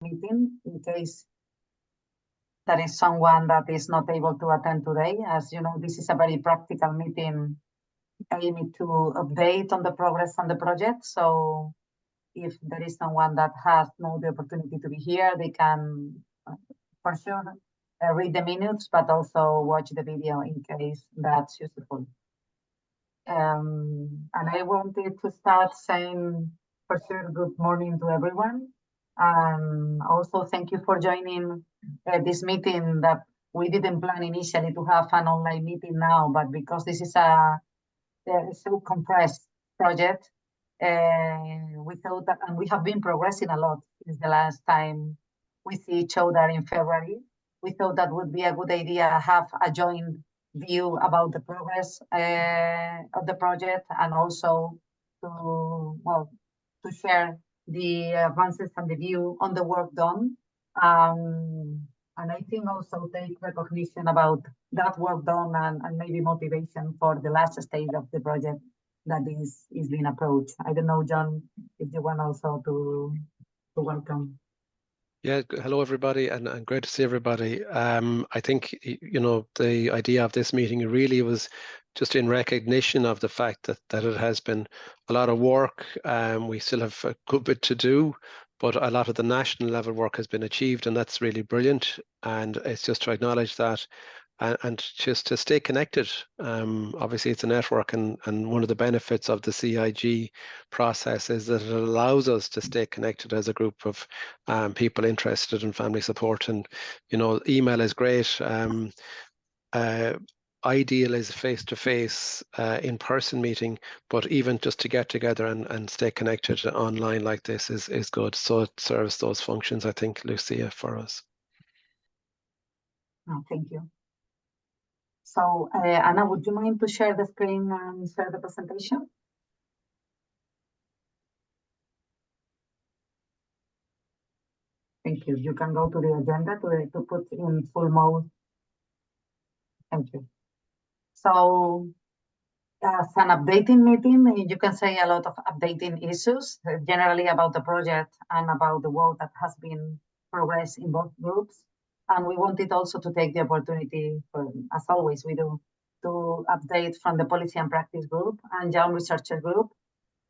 meeting in case there is someone that is not able to attend today. As you know, this is a very practical meeting aiming to update on the progress on the project. So if there is someone that has no the opportunity to be here, they can for sure read the minutes, but also watch the video in case that's useful. And I wanted to start saying for sure good morning to everyone. And also thank you for joining this meeting that we didn't plan initially to have an online meeting now, but because this is a so compressed project, we thought that, and we have been progressing a lot since the last time we see each other in February. We thought that would be a good idea to have a joint view about the progress of the project, and also to share the advances and the view on the work done. And I think also take recognition about that work done and maybe motivation for the last stage of the project that is being approached. I don't know, John, if you want also to welcome. Yeah, hello everybody, and great to see everybody. I think, you know, the idea of this meeting really was just in recognition of the fact that it has been a lot of work. We still have a good bit to do, but a lot of the national level work has been achieved, and that's really brilliant. And it's just to acknowledge that and just to stay connected. Obviously, it's a network, and one of the benefits of the CIG process is that it allows us to stay connected as a group of people interested in family support. And, you know, email is great. Ideal is face-to-face in-person meeting, but even just to get together and stay connected online like this is good. So it serves those functions, I think, Lucia, for us. Oh, thank you. So, Anna, would you mind to share the screen and share the presentation? Thank you. You can go to the agenda to put in full mode. Thank you. So, as an updating meeting, you can say a lot of updating issues, generally about the project and about the work that has been progressed in both groups. And we wanted also to take the opportunity, as always we do, to update from the policy and practice group and young researcher group.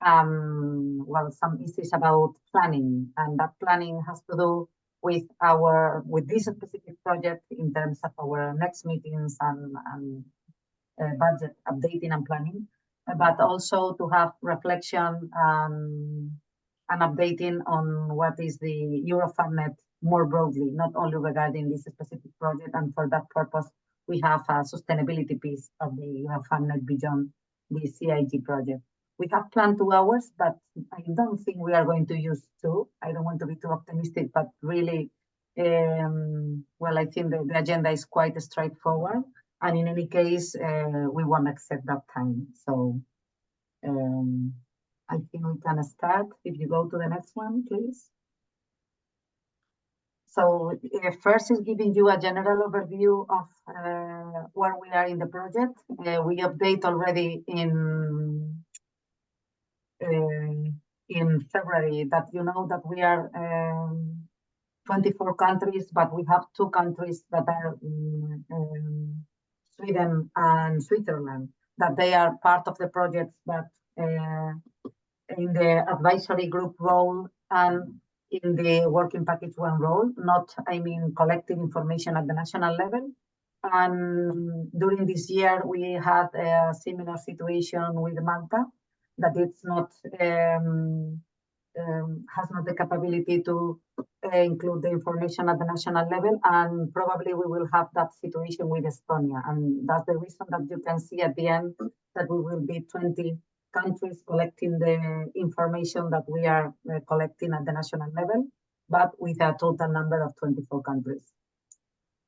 Some issues about planning, and that planning has to do with this specific project in terms of our next meetings and budget updating and planning, but also to have reflection and updating on what is the EuroFam net more broadly, not only regarding this specific project. And for that purpose, we have a sustainability piece of the EuroFam net beyond the CIG project. We have planned 2 hours, but I don't think we are going to use 2. I don't want to be too optimistic, but really, I think the agenda is quite straightforward. And in any case, we won't accept that time. So I think we can start. If you go to the next one, please. So first is giving you a general overview of where we are in the project. We update already in February that you know that we are 24 countries, but we have 2 countries that are Sweden and Switzerland, that they are part of the projects, but in the advisory group role and in the working package 1 role, not, I mean, collecting information at the national level. And during this year, we had a similar situation with Malta, that it's not has not the capability to include the information at the national level, and probably we will have that situation with Estonia. And that's the reason that you can see at the end that we will be 20 countries collecting the information that we are collecting at the national level, but with a total number of 24 countries.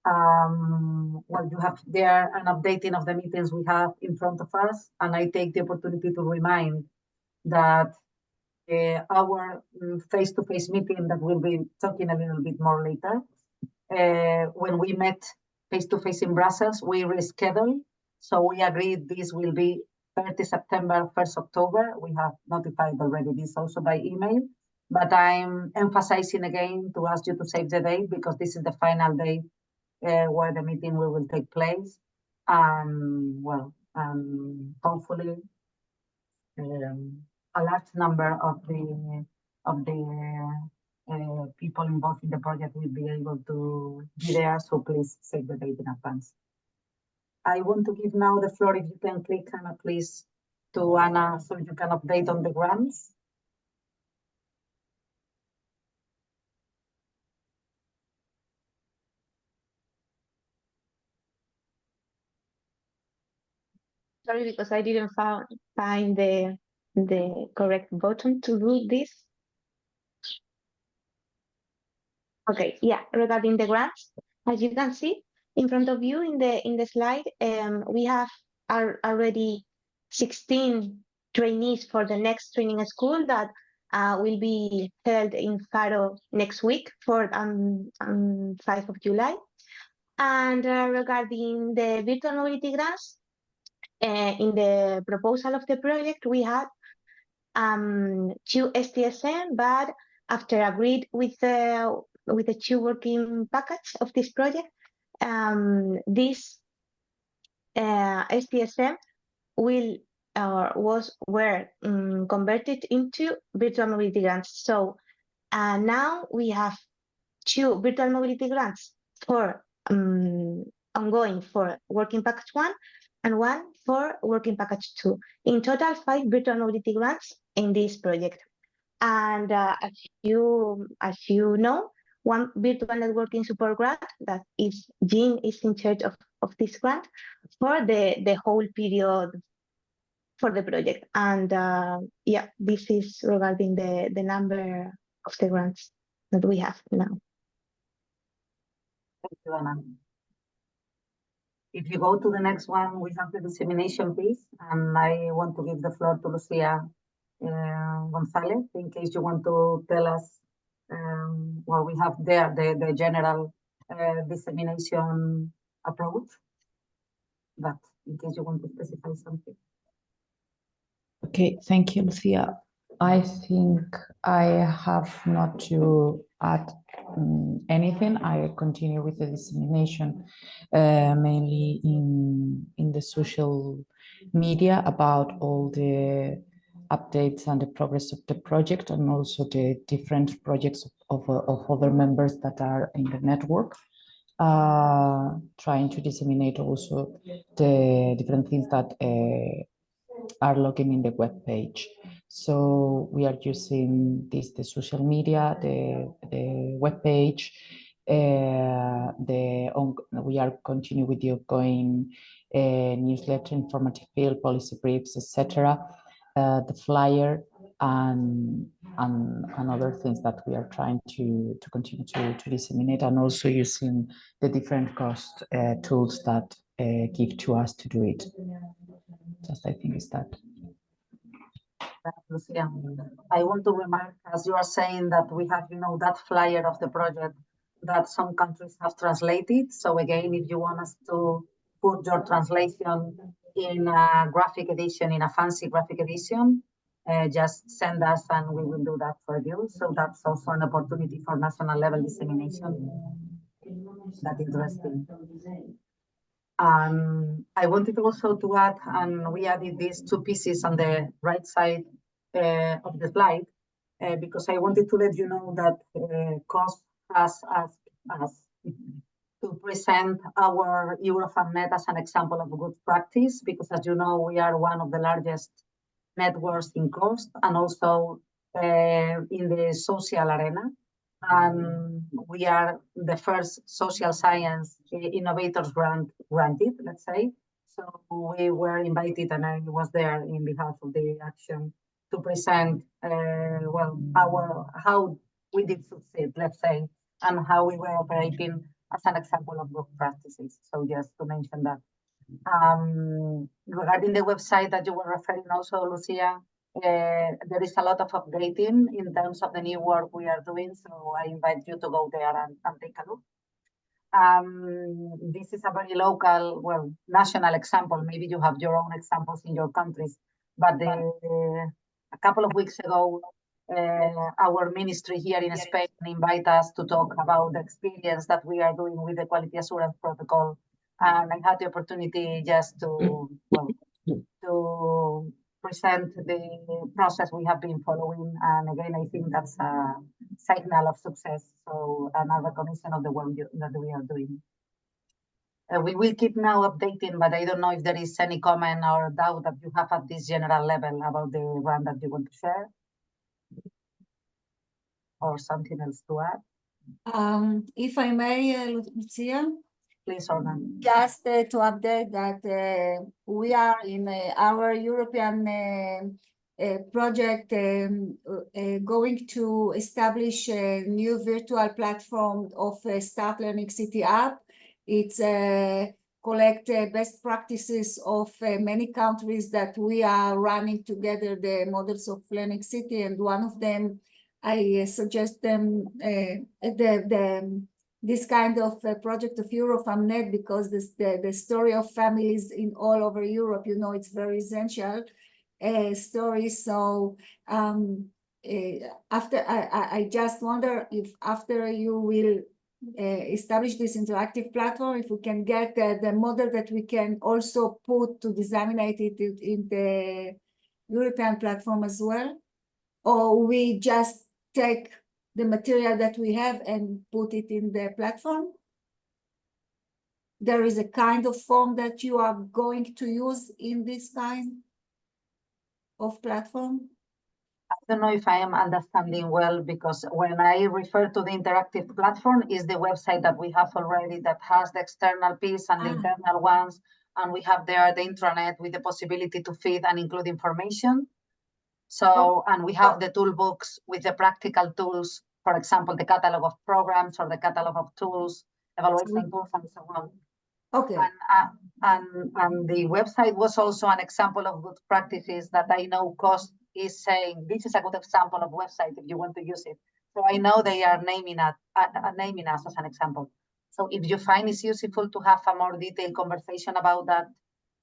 You have there an updating of the meetings we have in front of us, and I take the opportunity to remind that our face-to-face meeting that we'll be talking a little bit more later, when we met face-to-face in Brussels, we rescheduled. So we agreed this will be 30 September, 1st October. We have notified already this also by email. But I'm emphasizing again to ask you to save the date because this is the final date where the meeting will take place. Well, hopefully a large number of the people involved in the project will be able to be there. So please save the date in advance. I want to give now the floor, if you can click, Anna, please, to Anna, so you can update on the grants. Sorry, because I didn't find the correct button to do this. Okay, yeah, regarding the grants, as you can see in front of you in the slide, we have already 16 trainees for the next training school that will be held in Faro next week for 5 of July. And regarding the virtual mobility grants, in the proposal of the project, we had 2 STSM, but after agreed with the two working package of this project, this STSM were converted into virtual mobility grants. So now we have 2 virtual mobility grants for ongoing for working package 1 and 1 for working package 2. In total, 5 virtual mobility grants in this project. And as you know, 1 virtual networking support grant that is Jean is in charge of this grant for the whole period for the project. And yeah, this is regarding the number of the grants that we have now. Thank you, Anna. If you go to the next one, we have the dissemination piece, and I want to give the floor to Lucia Gonzalez, in case you want to tell us what we have there, the general dissemination approach, but in case you want to specify something. Okay, thank you, Lucia. I think I have not to add anything. I continue with the dissemination, mainly in the social media about all the updates and the progress of the project, and also the different projects of other members that are in the network. Trying to disseminate also the different things that are logging in the web page. So we are using the social media, the web page, we are continuing with the ongoing newsletter, informative field, policy briefs, etc. The flyer and other things that we are trying to continue to disseminate, and also using the different cost tools that give to us to do it. Just I think is that. Lucia, I want to remark, as you are saying, that we have, that flyer of the project that some countries have translated. So again, if you want us to put your translation in a graphic edition, in a fancy graphic edition, just send us and we will do that for you. So that's also an opportunity for national level dissemination. That's interesting. I wanted also to add, and we added these 2 pieces on the right side of the slide, because I wanted to let you know that COST has asked us to present our EuroFam net as an example of good practice, because as you know, we are one of the largest networks in COST and also in the social arena. And we are the first social science innovators granted, let's say. So we were invited, and I was there in behalf of the action to present, well, how we did succeed, let's say, and how we were operating as an example of good practices. So just to mention that. Regarding the website that you were referring also, Lucia, there is a lot of updating in terms of the new work we are doing. So I invite you to go there and take a look. This is a very local, well, national example. Maybe you have your own examples in your countries, but a couple of weeks ago, our ministry here in Spain invite us to talk about the experience that we are doing with the quality assurance protocol. And I had the opportunity just to, well, to present the process we have been following. And again, I think that's a signal of success. So, and a recognition of the work that we are doing. We will keep now updating, but I don't know if there is any comment or doubt that you have at this general level about the one that you want to share, or something else to add. If I may, Lucia, Please, Orna. just to update that we are in our European project going to establish a new virtual platform of Start Learning City app. It's collect best practices of many countries that we are running together the models of Learning City, and one of them I suggest them this kind of project of EuroFam because the story of families in all over Europe, you know, it's very essential story. So after I just wonder if after you will establish this interactive platform, if we can get the model that we can also put to disseminate it in the European platform as well, or we just take the material that we have and put it in the platform. There is a kind of form that you are going to use in this kind of platform. I don't know if I am understanding well, because when I refer to the interactive platform is the website that we have already that has the external piece and the internal ones, and we have there the intranet with the possibility to feed and include information. So, and we have the toolbox with the practical tools, for example, the catalog of programs or the catalog of tools, evaluation tools, and so on. Okay. And the website was also an example of good practices that I know COST is saying, this is a good example of website if you want to use it. So I know they are naming us as an example. So if you find it's useful to have a more detailed conversation about that,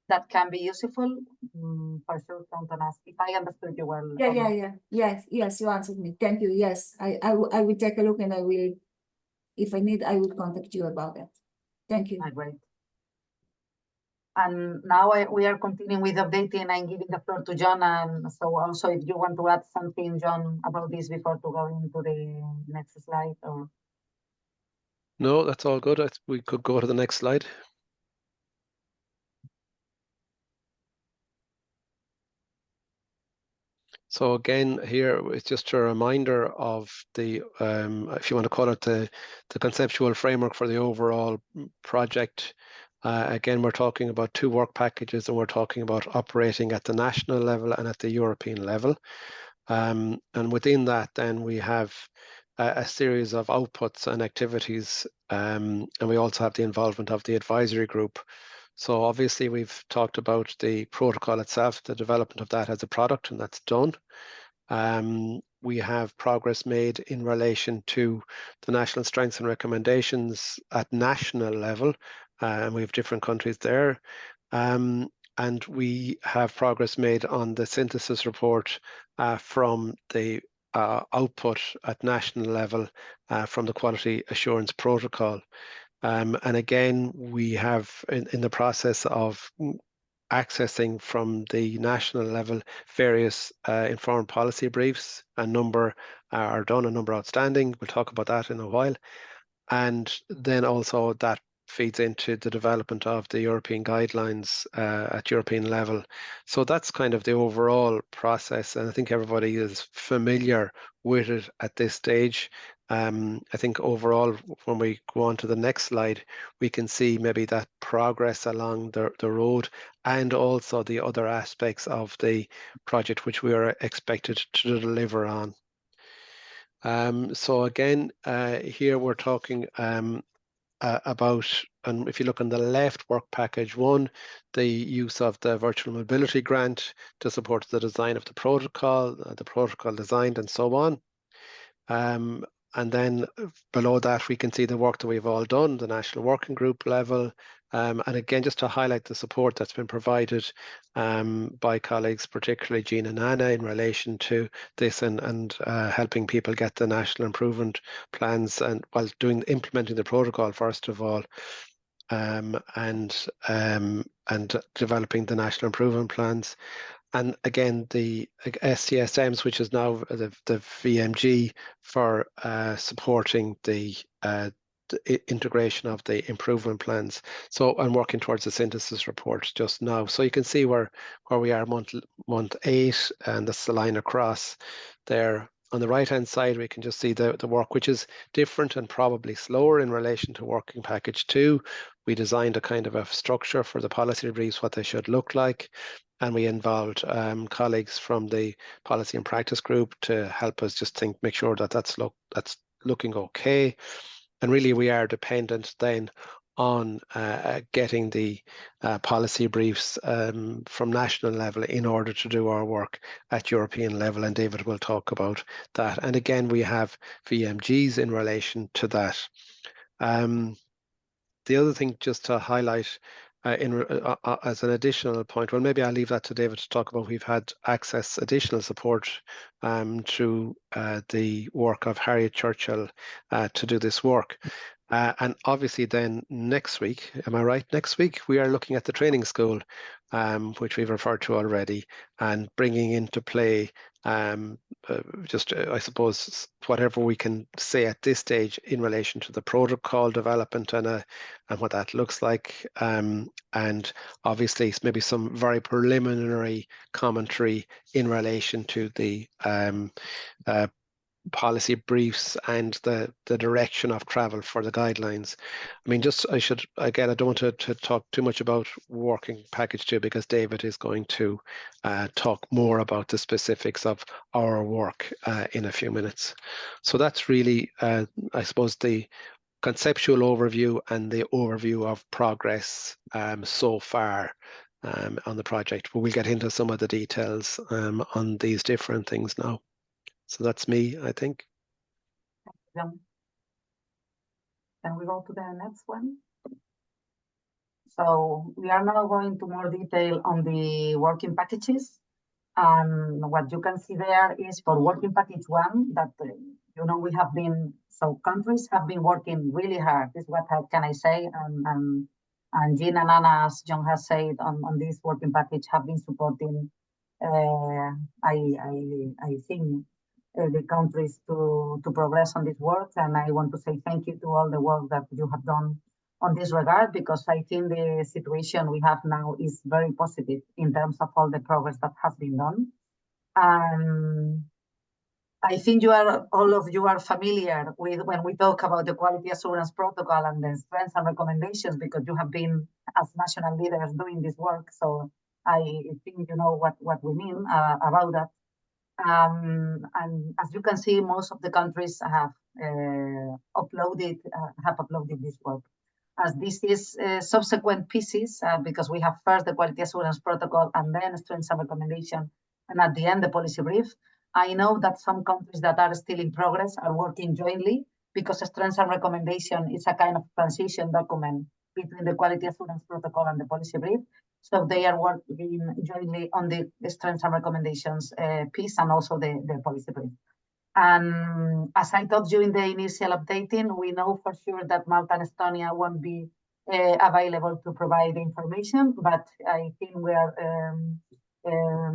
that can be useful, for sure, count on us. If I understood you well. Yes, you answered me. Thank you. Yes, I will take a look, and I will, if I need, I will contact you about that. Thank you. Great. And now we are continuing with updating and giving the floor to John. And so also if you want to add something, John, about this before to go into the next slide, or. No, that's all good. We could go to the next slide. So again, here it's just a reminder of the, if you want to call it the conceptual framework for the overall project. Again, we're talking about 2 work packages, and we're talking about operating at the national level and at the European level. And within that, then we have a series of outputs and activities, and we also have the involvement of the advisory group. So obviously we've talked about the protocol itself, the development of that as a product, and that's done. We have progress made in relation to the national strengths and recommendations at national level, and we have different countries there. And we have progress made on the synthesis report from the output at national level from the quality assurance protocol. And again, we have in the process of accessing from the national level various informed policy briefs. A number are done, a number outstanding. We'll talk about that in a while. And then also that feeds into the development of the European guidelines at European level. So that's kind of the overall process, and I think everybody is familiar with it at this stage. I think overall, when we go on to the next slide, we can see maybe that progress along the road, and also the other aspects of the project which we are expected to deliver on. So again, here we're talking about, and if you look on the left, work package 1, the use of the virtual mobility grant to support the design of the protocol designed, and so on. And then below that, we can see the work that we've all done, the national working group level, And again, just to highlight the support that's been provided by colleagues, particularly Jean and Anna, in relation to this and helping people get the national improvement plans and while implementing the protocol first of all, and developing the national improvement plans. And again, the STSMs, which is now the VMG for supporting the integration of the improvement plans. So I'm working towards the synthesis report just now. So you can see where we are month 8, and that's the line across there. On the right-hand side, we can just see the work, which is different and probably slower in relation to working package 2. We designed a kind of a structure for the policy briefs, what they should look like. And we involved colleagues from the policy and practice group to help us just make sure that that's looking okay. And really, we are dependent then on getting the policy briefs from national level in order to do our work at European level, and David will talk about that. And again, we have VMGs in relation to that. The other thing just to highlight as an additional point, well, maybe I'll leave that to David to talk about. We've had additional support through the work of Harriet Churchill to do this work. And obviously then next week, am I right? Next week, we are looking at the training school, which we've referred to already, and bringing into play I suppose, whatever we can say at this stage in relation to the protocol development and what that looks like. And obviously maybe some very preliminary commentary in relation to the policy briefs and the direction of travel for the guidelines. I mean, I don't want to talk too much about working package 2 because David is going to talk more about the specifics of our work in a few minutes. So that's really, I suppose, the conceptual overview and the overview of progress so far on the project. But we'll get into some of the details on these different things now. So that's me, I think. Can we go to the next one? So we are now going to more detail on the working packages. And what you can see there is for working package 1 that, we have been, so countries have been working really hard. This is what can I say? And Jean and Anna, as John has said, on this working package have been supporting, I think, the countries to progress on this work. And I want to say thank you to all the work that you have done on this regard, because I think the situation we have now is very positive in terms of all the progress that has been done. I think all of you are familiar with when we talk about the quality assurance protocol and the strengths and recommendations, because you have been as national leaders doing this work. So I think you know what we mean about that. And as you can see, most of the countries have uploaded this work. As this is subsequent pieces, because we have first the quality assurance protocol and then strengths and recommendation, and at the end the policy brief. I know that some countries that are still in progress are working jointly, because strengths and recommendation is a kind of transition document between the quality assurance protocol and the policy brief. So they are working jointly on the strengths and recommendations piece and also the policy brief. And as I told you in the initial updating, we know for sure that Malta and Estonia won't be available to provide information, but I think we are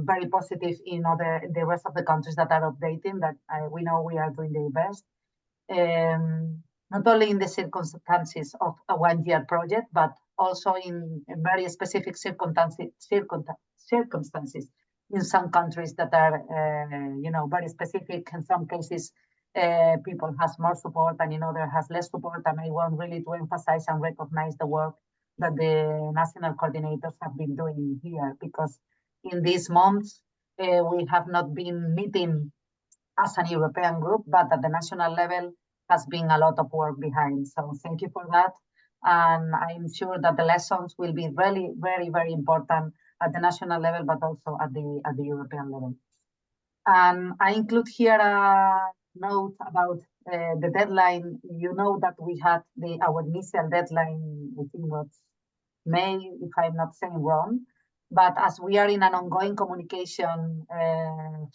very positive in the rest of the countries that are updating, that we know we are doing the best. Not only in the circumstances of a one-year project, but also in very specific circumstances in some countries that are, very specific. In some cases, people has more support, and in others has less support. And I want really to emphasize and recognize the work that the national coordinators have been doing here, because in these months, we have not been meeting as an European group, but at the national level has been a lot of work behind. So thank you for that. And I'm sure that the lessons will be really very, very important at the national level, but also at the European level. And I include here a note about the deadline. You know that we had our initial deadline, I think was May, if I'm not saying wrong. But as we are in an ongoing communication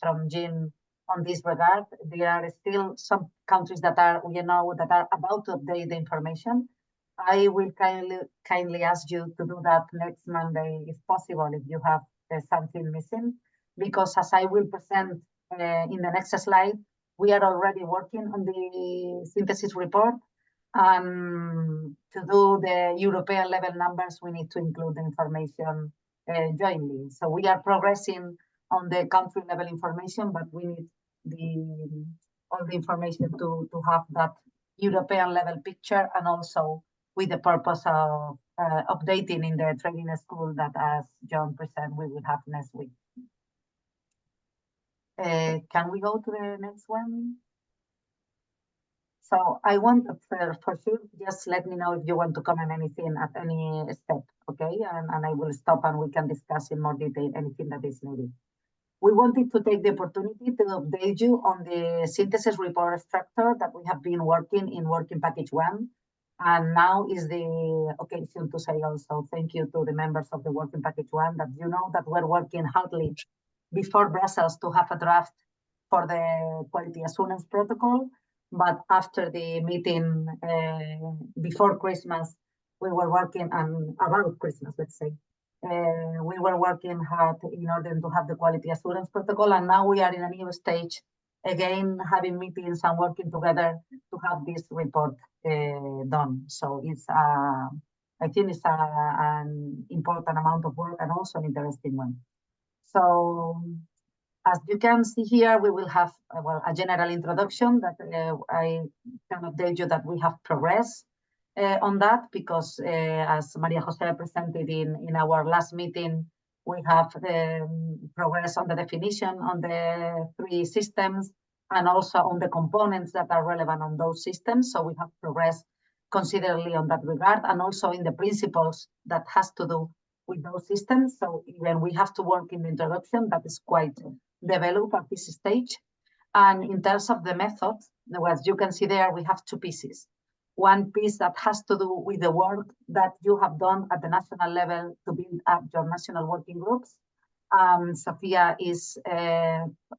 from Jean on this regard, there are still some countries that are, that are about to update the information. I will kindly ask you to do that next Monday, if possible, if you have something missing, because as I will present in the next slide, we are already working on the synthesis report. To do the European level numbers, we need to include the information jointly. So we are progressing on the country level information, but we need all the information to have that European level picture, and also with the purpose of updating in the training school that, as John presented, we will have next week. Can we go to the next one? So I want for sure, just let me know if you want to comment anything at any step, okay? And I will stop and we can discuss in more detail anything that is needed. We wanted to take the opportunity to update you on the synthesis report structure that we have been working in working package 1. And now is the occasion to say also thank you to the members of the working package 1, that you know that we're working hardly before Brussels to have a draft for the quality assurance protocol. But after the meeting before Christmas, we were working about Christmas, let's say. We were working hard in order to have the quality assurance protocol, and now we are in a new stage, again, having meetings and working together to have this report done. So it's, I think it's an important amount of work and also an interesting one. So as you can see here, we will have a general introduction that I can update you that we have progressed on that, because as Maria Jose presented in our last meeting, we have progressed on the definition on the 3 systems and also on the components that are relevant on those systems. So we have progressed considerably on that regard, and also in the principles that has to do with those systems. So even we have to work in the introduction, that is quite developed at this stage. And in terms of the method, as you can see there, we have 2 pieces. One piece that has to do with the work that you have done at the national level to build up your national working groups. Sophia is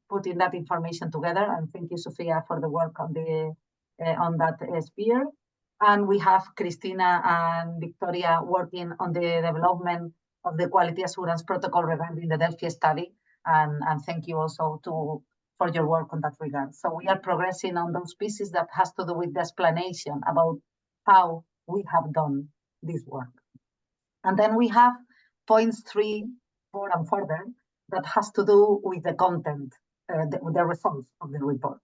putting that information together, and thank you, Sophia, for the work on the on that sphere. And we have Cristina and Victoria working on the development of the quality assurance protocol regarding the Delphi study. And thank you also for your work on that regard. So we are progressing on those pieces that has to do with the explanation about how we have done this work. And then we have points 3, 4, and further that has to do with the content, the results of the report.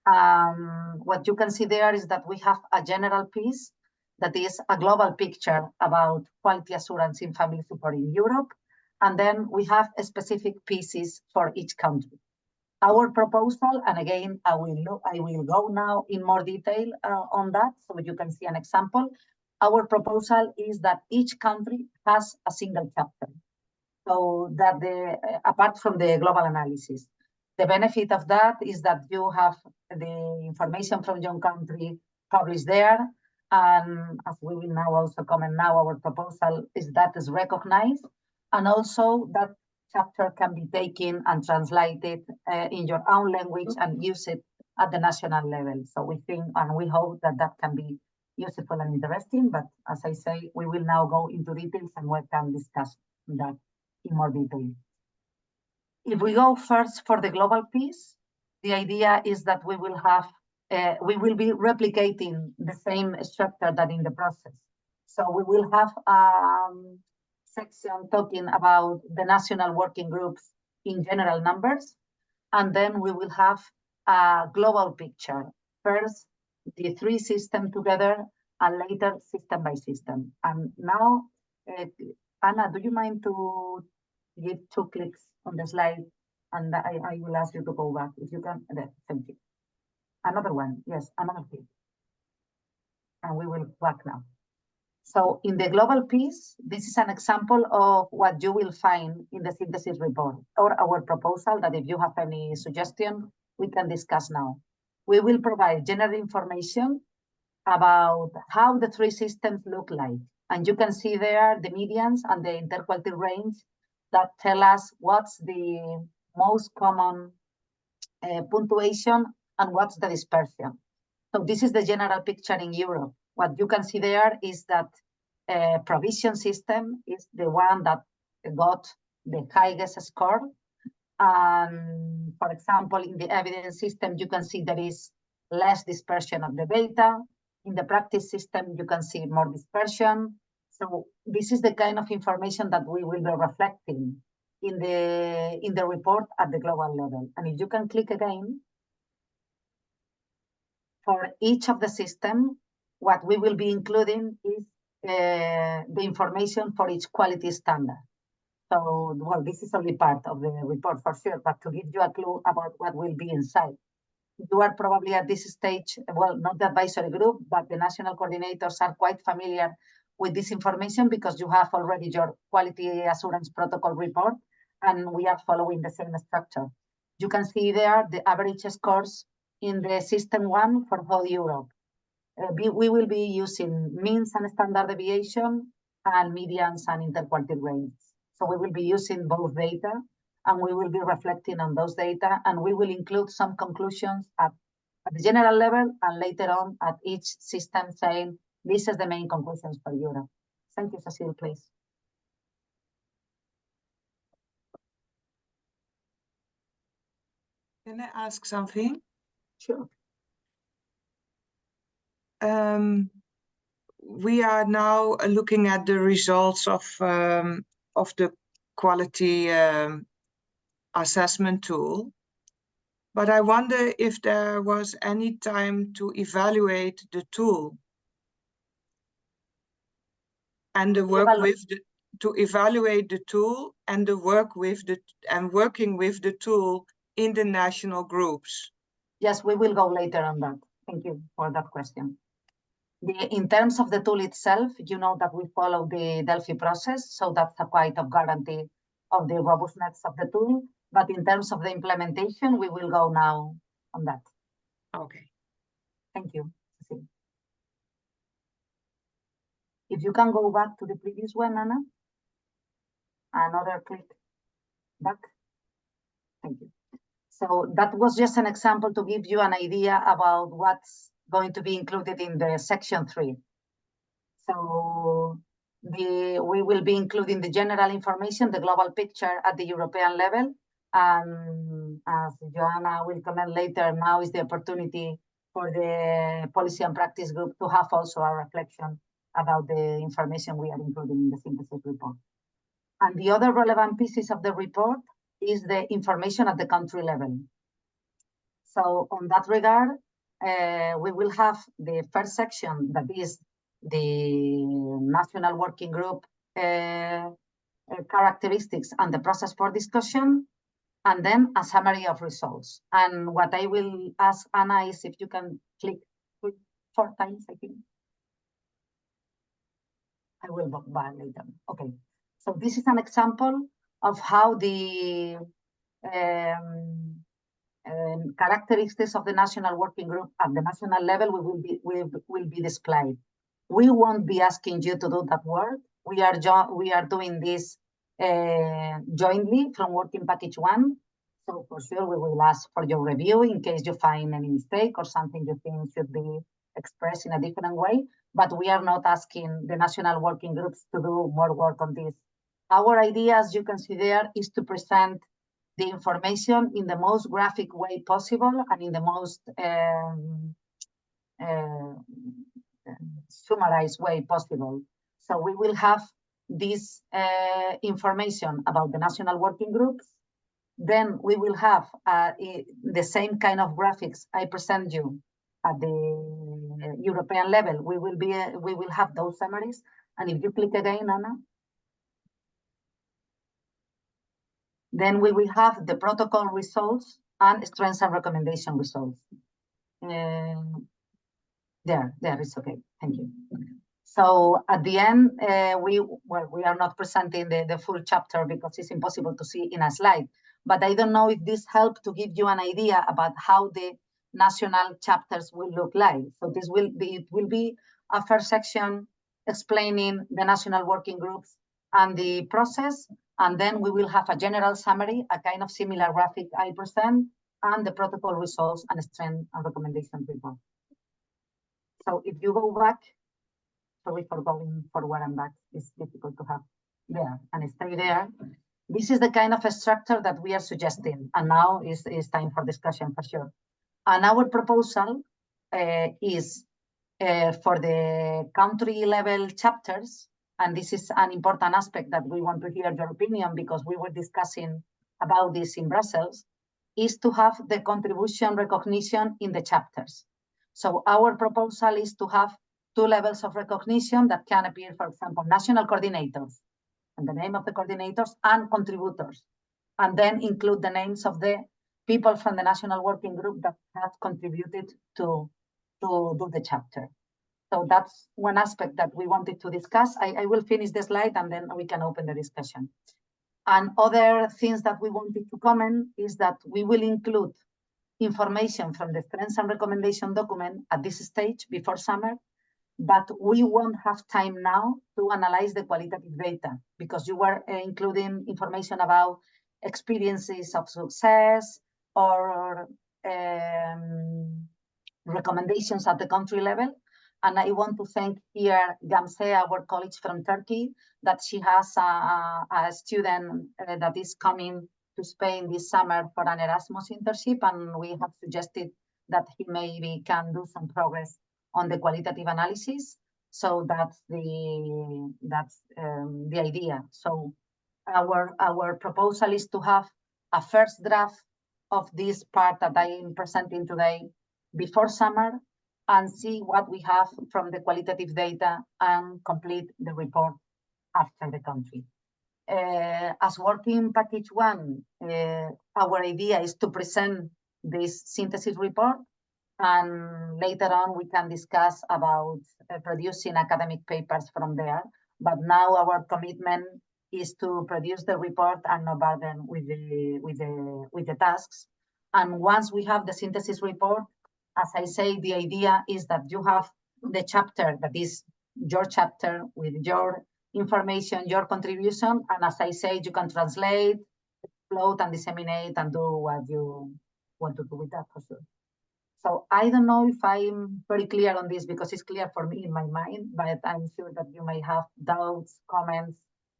What you can see there is that we have a general piece that is a global picture about quality assurance in family support in Europe. And then we have specific pieces for each country. Our proposal, and again, I will go now in more detail on that, so you can see an example. Our proposal is that each country has a single chapter, so that apart from the global analysis, the benefit of that is that you have the information from your country published there, and as we will now also comment now, our proposal is that is recognized, and also that chapter can be taken and translated in your own language and use it at the national level. So we think and we hope that that can be useful and interesting, but as I say, we will now go into details and we can discuss that in more detail. If we go first for the global piece, the idea is that we will have, we will be replicating the same structure that in the process. So we will have section talking about the national working groups in general numbers, and then we will have a global picture. First, the 3 systems together, and later system by system. And now, Anna, do you mind to give 2 clicks on the slide, and I will ask you to go back if you can. Thank you. Another one, yes, another click. And we will back now. So in the global piece, this is an example of what you will find in the synthesis report or our proposal that if you have any suggestion, we can discuss now. We will provide general information about how the 3 systems look like And you can see there the medians and the interquartile range that tell us what's the most common punctuation and what's the dispersion. So this is the general picture in Europe. What you can see there is that provision system is the one that got the highest score. And for example, in the evidence system, you can see there is less dispersion of the data. In the practice system, you can see more dispersion. So this is the kind of information that we will be reflecting in the report at the global level. And if you can click again, for each of the system, what we will be including is the information for each quality standard. So, well, this is only part of the report for sure, but to give you a clue about what will be inside. You are probably at this stage, well, not the advisory group, but the national coordinators are quite familiar with this information because you have already your quality assurance protocol report, and we are following the same structure. You can see there the average scores in the system one for whole Europe. We will be using means and standard deviation and medians and interquartile range. So we will be using both data, and we will be reflecting on those data, and we will include some conclusions at the general level and later on at each system saying, this is the main conclusions for Europe. Thank you, Cecile, please. Can I ask something? Sure. We are now looking at the results of the quality assessment tool, but I wonder if there was any time to evaluate the tool and the work with the, to evaluate the tool and the work with the and working with the tool in the national groups. Yes, we will go later on that. Thank you for that question. In terms of the tool itself, you know that we follow the Delphi process, so that's a quite of guarantee of the robustness of the tool. But in terms of the implementation, we will go now on that. Okay. Thank you, Cecile. If you can go back to the previous one, Anna. Another click back. Thank you. So that was just an example to give you an idea about what's going to be included in the section 3. So we will be including the general information, the global picture at the European level. And as Joanna will comment later, now is the opportunity for the policy and practice group to have also a reflection about the information we are including in the synthesis report. And the other relevant pieces of the report is the information at the country level. So on that regard, we will have the first section that is the national working group characteristics and the process for discussion, and then a summary of results. And what I will ask Anna is if you can click 4 times, I think. I will go back later. Okay, so this is an example of how the characteristics of the national working group at the national level will be displayed. We won't be asking you to do that work. We are doing this jointly from working package 1. So for sure we will ask for your review in case you find any mistake or something you think should be expressed in a different way. But we are not asking the national working groups to do more work on this. Our idea, as you can see there, is to present the information in the most graphic way possible and in the most summarized way possible. So we will have this information about the national working groups. Then we will have the same kind of graphics I present you at the European level. We will have those summaries. And if you click again, Anna, then we will have the protocol results and strengths and recommendation results. There is okay. Thank you. So at the end, we are not presenting the full chapter because it's impossible to see in a slide. But I don't know if this helped to give you an idea about how the national chapters will look like. So it will be a first section explaining the national working groups and the process. And then we will have a general summary, a kind of similar graphic I present, and the protocol results and strength and recommendation report. So if you go back, sorry for going forward and back, it's difficult to have there and stay there. This is the kind of a structure that we are suggesting, and now is time for discussion for sure. And our proposal is for the country level chapters, and this is an important aspect that we want to hear your opinion because we were discussing about this in Brussels, is to have the contribution recognition in the chapters. So our proposal is to have 2 levels of recognition that can appear, for example, national coordinators, and the name of the coordinators, and contributors, and then include the names of the people from the national working group that have contributed to do the chapter. So that's one aspect that we wanted to discuss. I will finish the slide and then we can open the discussion. And other things that we wanted to comment is that we will include information from the strengths and recommendation document at this stage before summer, but we won't have time now to analyze the qualitative data because you were including information about experiences of success or recommendations at the country level. And I want to thank here Gamze, our colleague from Turkey, that she has a student that is coming to Spain this summer for an Erasmus internship, and we have suggested that he maybe can do some progress on the qualitative analysis. So that's the idea. So our proposal is to have a first draft of this part that I am presenting today before summer and see what we have from the qualitative data and complete the report after the country. As working package 1, our idea is to present this synthesis report, and later on we can discuss about producing academic papers from there. But now our commitment is to produce the report and no burden with the tasks. And once we have the synthesis report, as I say, the idea is that you have the chapter that is your chapter with your information, your contribution, and as I say, you can translate, upload, and disseminate and do what you want to do with that for sure. So I don't know if I'm very clear on this because it's clear for me in my mind, but I'm sure that you may have doubts, comments,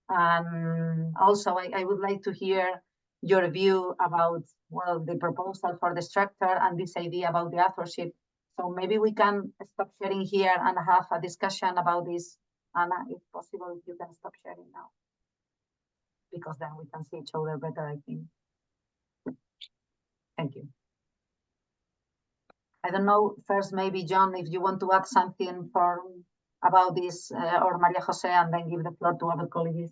and also I would like to hear your view about, well, the proposal for the structure and this idea about the authorship. So maybe we can stop sharing here and have a discussion about this. Anna, if possible, if you can stop sharing now, because then we can see each other better, I think. Thank you. I don't know, first maybe John, if you want to add something about this, or Maria Jose, and then give the floor to other colleagues.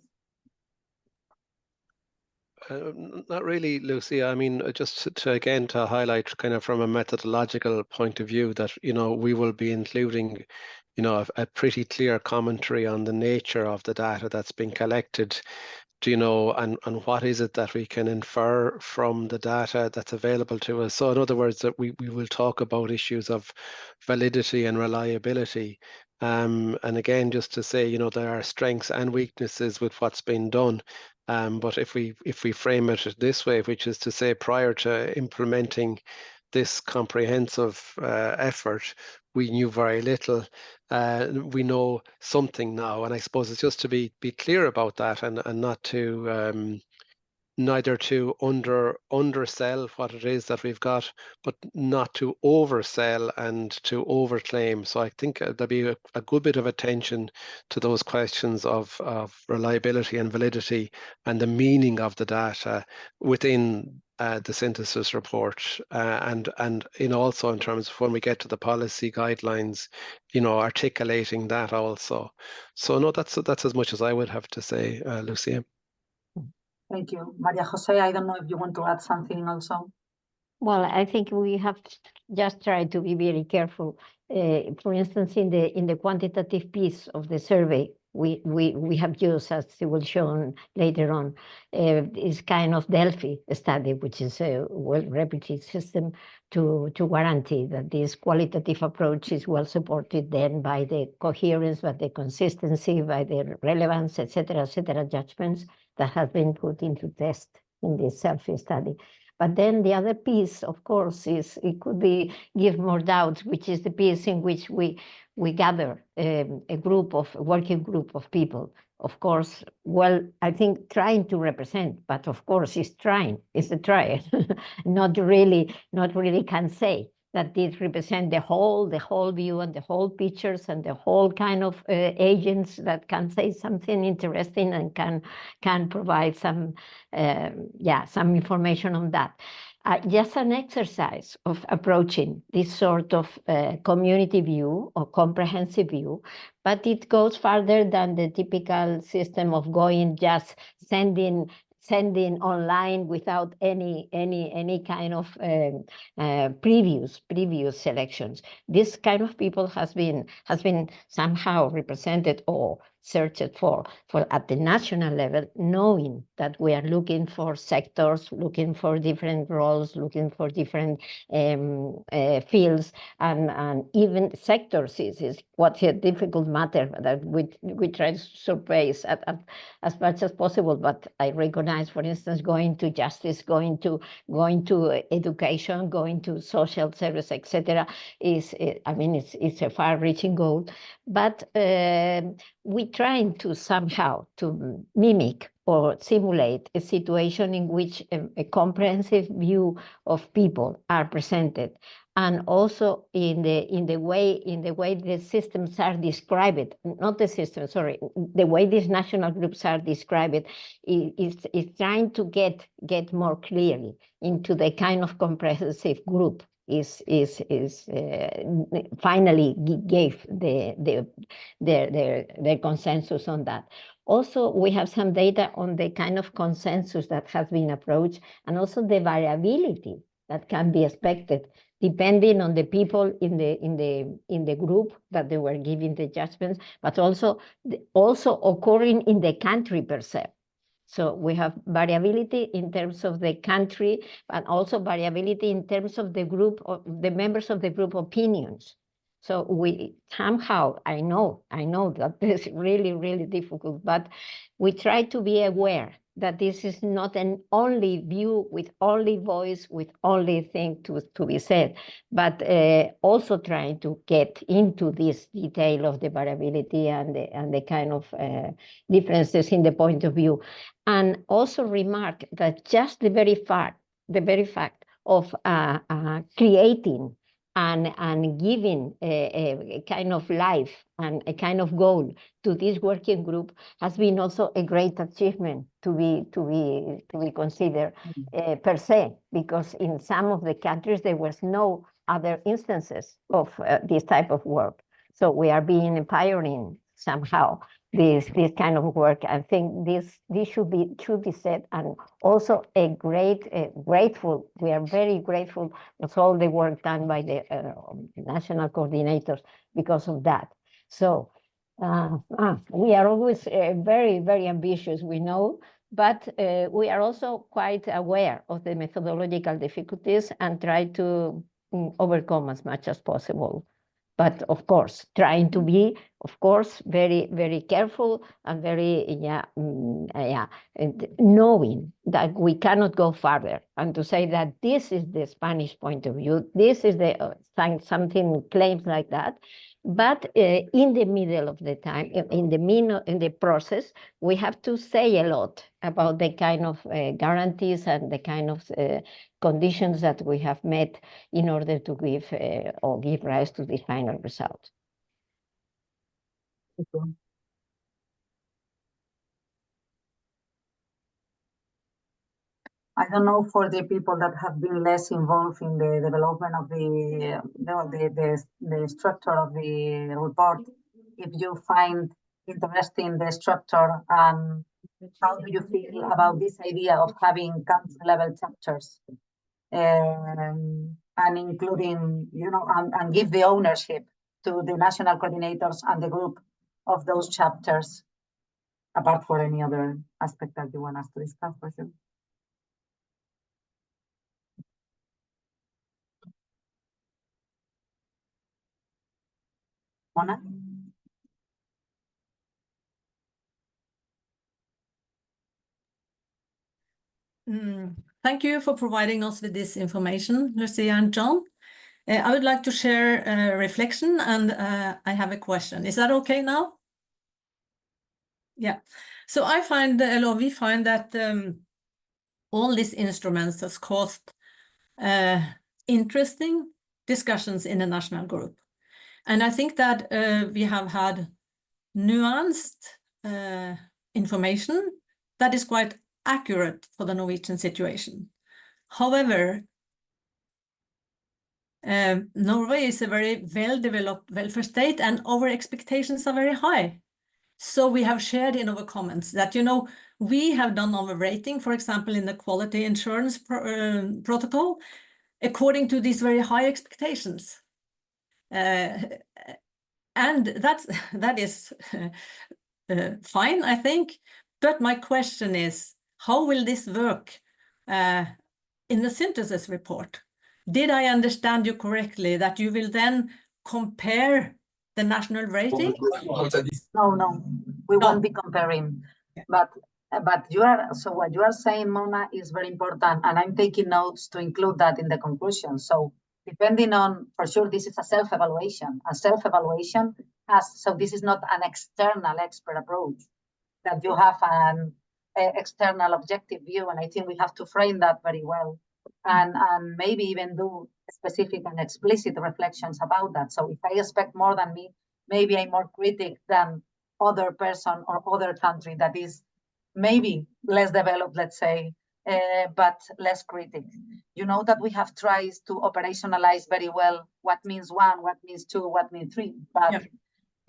Not really, Lucy. I mean, just to highlight kind of from a methodological point of view that, we will be including, a pretty clear commentary on the nature of the data that's been collected, and what is it that we can infer from the data that's available to us. So in other words, that we will talk about issues of validity and reliability. And again, just to say, there are strengths and weaknesses with what's been done. But if we frame it this way, which is to say, prior to implementing this comprehensive effort, we knew very little. We know something now, and I suppose it's just to be clear about that, and not to neither to undersell what it is that we've got, but not to oversell and to overclaim. So I think there'll be a good bit of attention to those questions of reliability and validity and the meaning of the data within the synthesis report, and also in terms of when we get to the policy guidelines, articulating that also. So no, that's as much as I would have to say, Lucia. Thank you. Maria Jose, I don't know if you want to add something also. Well, I think we have to just try to be very careful. For instance, in the quantitative piece of the survey, we have used, as it will show later on, is kind of Delphi study, which is a well-reputed system to guarantee that this qualitative approach is well supported then by the coherence, by the consistency, by the relevance, etc., judgments that have been put into test in this selfie study. But then the other piece, of course, is it could be give more doubts, which is the piece in which we gather a working group of people. Of course, well, I think trying to represent, but of course it's a trial, not really can say that this represent the whole view and the whole pictures and the whole kind of agents that can say something interesting and can provide some information on that. Just an exercise of approaching this sort of community view or comprehensive view, but it goes further than the typical system of going just sending online without any kind of previous selections. This kind of people has been somehow represented or searched for at the national level, knowing that we are looking for sectors, looking for different roles, looking for different fields, and even sectors is what's a difficult matter that we try to surface as much as possible. But I recognize, for instance, going to justice, going to education, going to social service, etc. It's a far-reaching goal, but we trying to somehow to mimic or simulate a situation in which a comprehensive view of people are presented, and also in the way the systems are described, not the system, sorry, the way these national groups are described is trying to get more clearly into the kind of comprehensive group is finally gave their consensus on that. Also, we have some data on the kind of consensus that has been approached, and also the variability that can be expected depending on the people in the group that they were giving the judgments, but also occurring in the country per se. So we have variability in terms of the country, but also variability in terms of the group of the members of the group opinions. So we somehow, I know that this is really difficult, but we try to be aware that this is not an only view with only voice, with only thing to be said, but also trying to get into this detail of the variability and the kind of differences in the point of view. And also remark that just the very fact of creating and giving a kind of life and a kind of goal to this working group has been also a great achievement to be considered per se, because in some of the countries there was no other instances of this type of work. So we are being pioneering somehow this kind of work. I think this should be said, and also grateful. We are very grateful for all the work done by the national coordinators because of that. So we are always very ambitious, we know, but we are also quite aware of the methodological difficulties and try to overcome as much as possible. But of course, trying to be, of course, very careful and very, knowing that we cannot go further, and to say that this is the Spanish point of view, this is the something claims like that. But in the middle of the time, in the process, we have to say a lot about the kind of guarantees and the kind of conditions that we have met in order to give rise to this final result. Okay. I don't know, for the people that have been less involved in the development of the structure of the report, if you find interesting the structure, and how do you feel about this idea of having country level chapters, and including, and give the ownership to the national coordinators and the group of those chapters, apart for any other aspect that you want us to discuss, for sure. Mona? Thank you for providing us with this information, Lucia and John. I would like to share a reflection, and I have a question. Is that okay now? Yeah. So we find that all these instruments has caused interesting discussions in the national group. And I think that we have had nuanced information that is quite accurate for the Norwegian situation. However, Norway is a very well-developed welfare state, and our expectations are very high. So we have shared in our comments that, you know, we have done our rating, for example, in the quality insurance protocol, according to these very high expectations. And that is fine, I think. But my question is, how will this work in the synthesis report? Did I understand you correctly that you will then compare the national rating? No, we won't be comparing. But what you are saying, Mona, is very important, and I'm taking notes to include that in the conclusion. So depending on, for sure, this is a self-evaluation. A self-evaluation so this is not an external expert approach, that you have an external objective view, and I think we have to frame that very well, and maybe even do specific and explicit reflections about that. So if I expect more than me, maybe I'm more critic than other person or other country that is maybe less developed, let's say, but less critic. You know that we have tried to operationalize very well what means one, what means two, what means three, but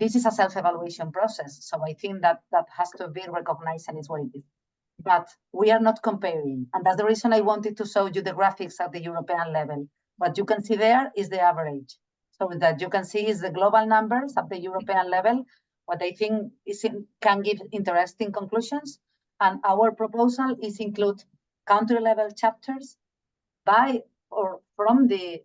this is a self-evaluation process. So I think that has to be recognized, and it's what it is. But we are not comparing. And that's the reason I wanted to show you the graphics at the European level. What you can see there is the average. So that you can see is the global numbers at the European level. What I think can give interesting conclusions. And our proposal is include country level chapters by or from the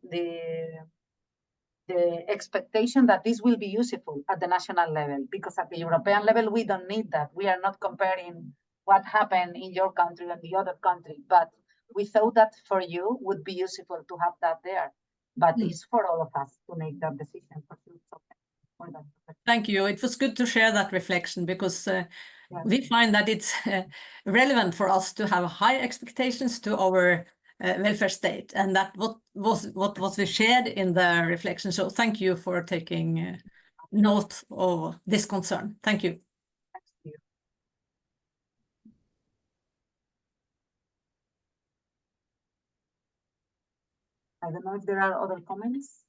expectation that this will be useful at the national level, because at the European level, we don't need that. We are not comparing what happened in your country and the other country, but we thought that for you would be useful to have that there. But it's for all of us to make that decision. Thank you. It was good to share that reflection, because we find that it's relevant for us to have high expectations to our welfare state, and that what was shared in the reflection. So thank you for taking note of this concern. Thank you. I don't know if there are other comments.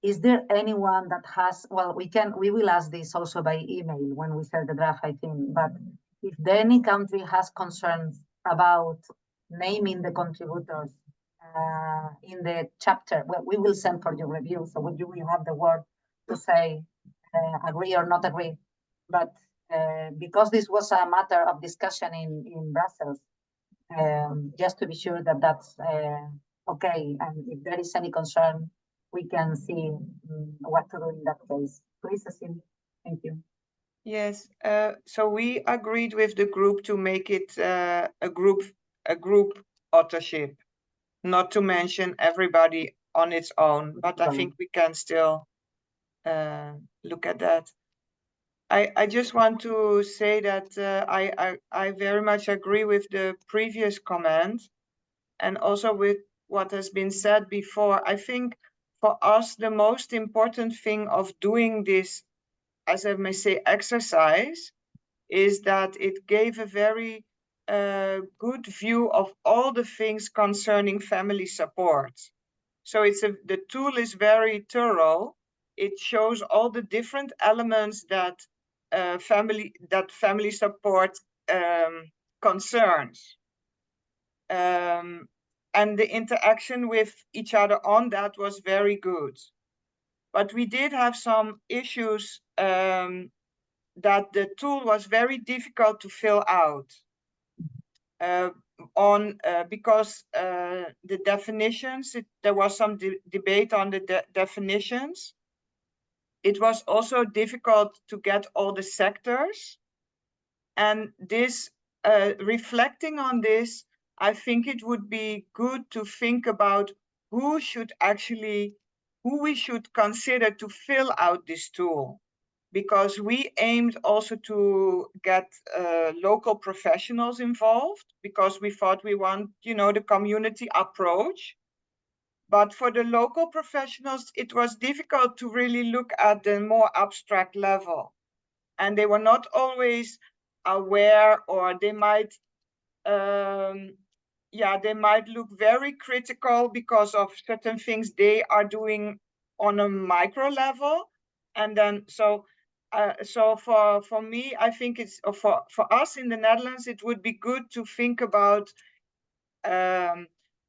Is there anyone that has, well, we will ask this also by email when we share the draft, I think, but if any country has concerns about naming the contributors in the chapter, well, we will send for your review, so you will have the word to say agree or not agree. But because this was a matter of discussion in Brussels, just to be sure that that's okay, and if there is any concern, we can see what to do in that case. Please, Cecilia. Thank you. Yes, so we agreed with the group to make it a group authorship, not to mention everybody on its own, but I think we can still look at that. I just want to say that I very much agree with the previous comment, and also with what has been said before. I think for us, the most important thing of doing this, as I may say, exercise, is that it gave a very good view of all the things concerning family support. So the tool is very thorough. It shows all the different elements that family support concerns. And the interaction with each other on that was very good. but we did have some issues that the tool was very difficult to fill out because the definitions, there was some debate on the definitions. It was also difficult to get all the sectors. And this, reflecting on this, I think it would be good to think about who we should consider to fill out this tool. Because we aimed also to get local professionals involved, because we thought we want, the community approach. But for the local professionals, it was difficult to really look at the more abstract level. And they were not always aware, or they might, they might look very critical because of certain things they are doing on a micro level. And then, so for me, I think it's for us in the Netherlands, it would be good to think about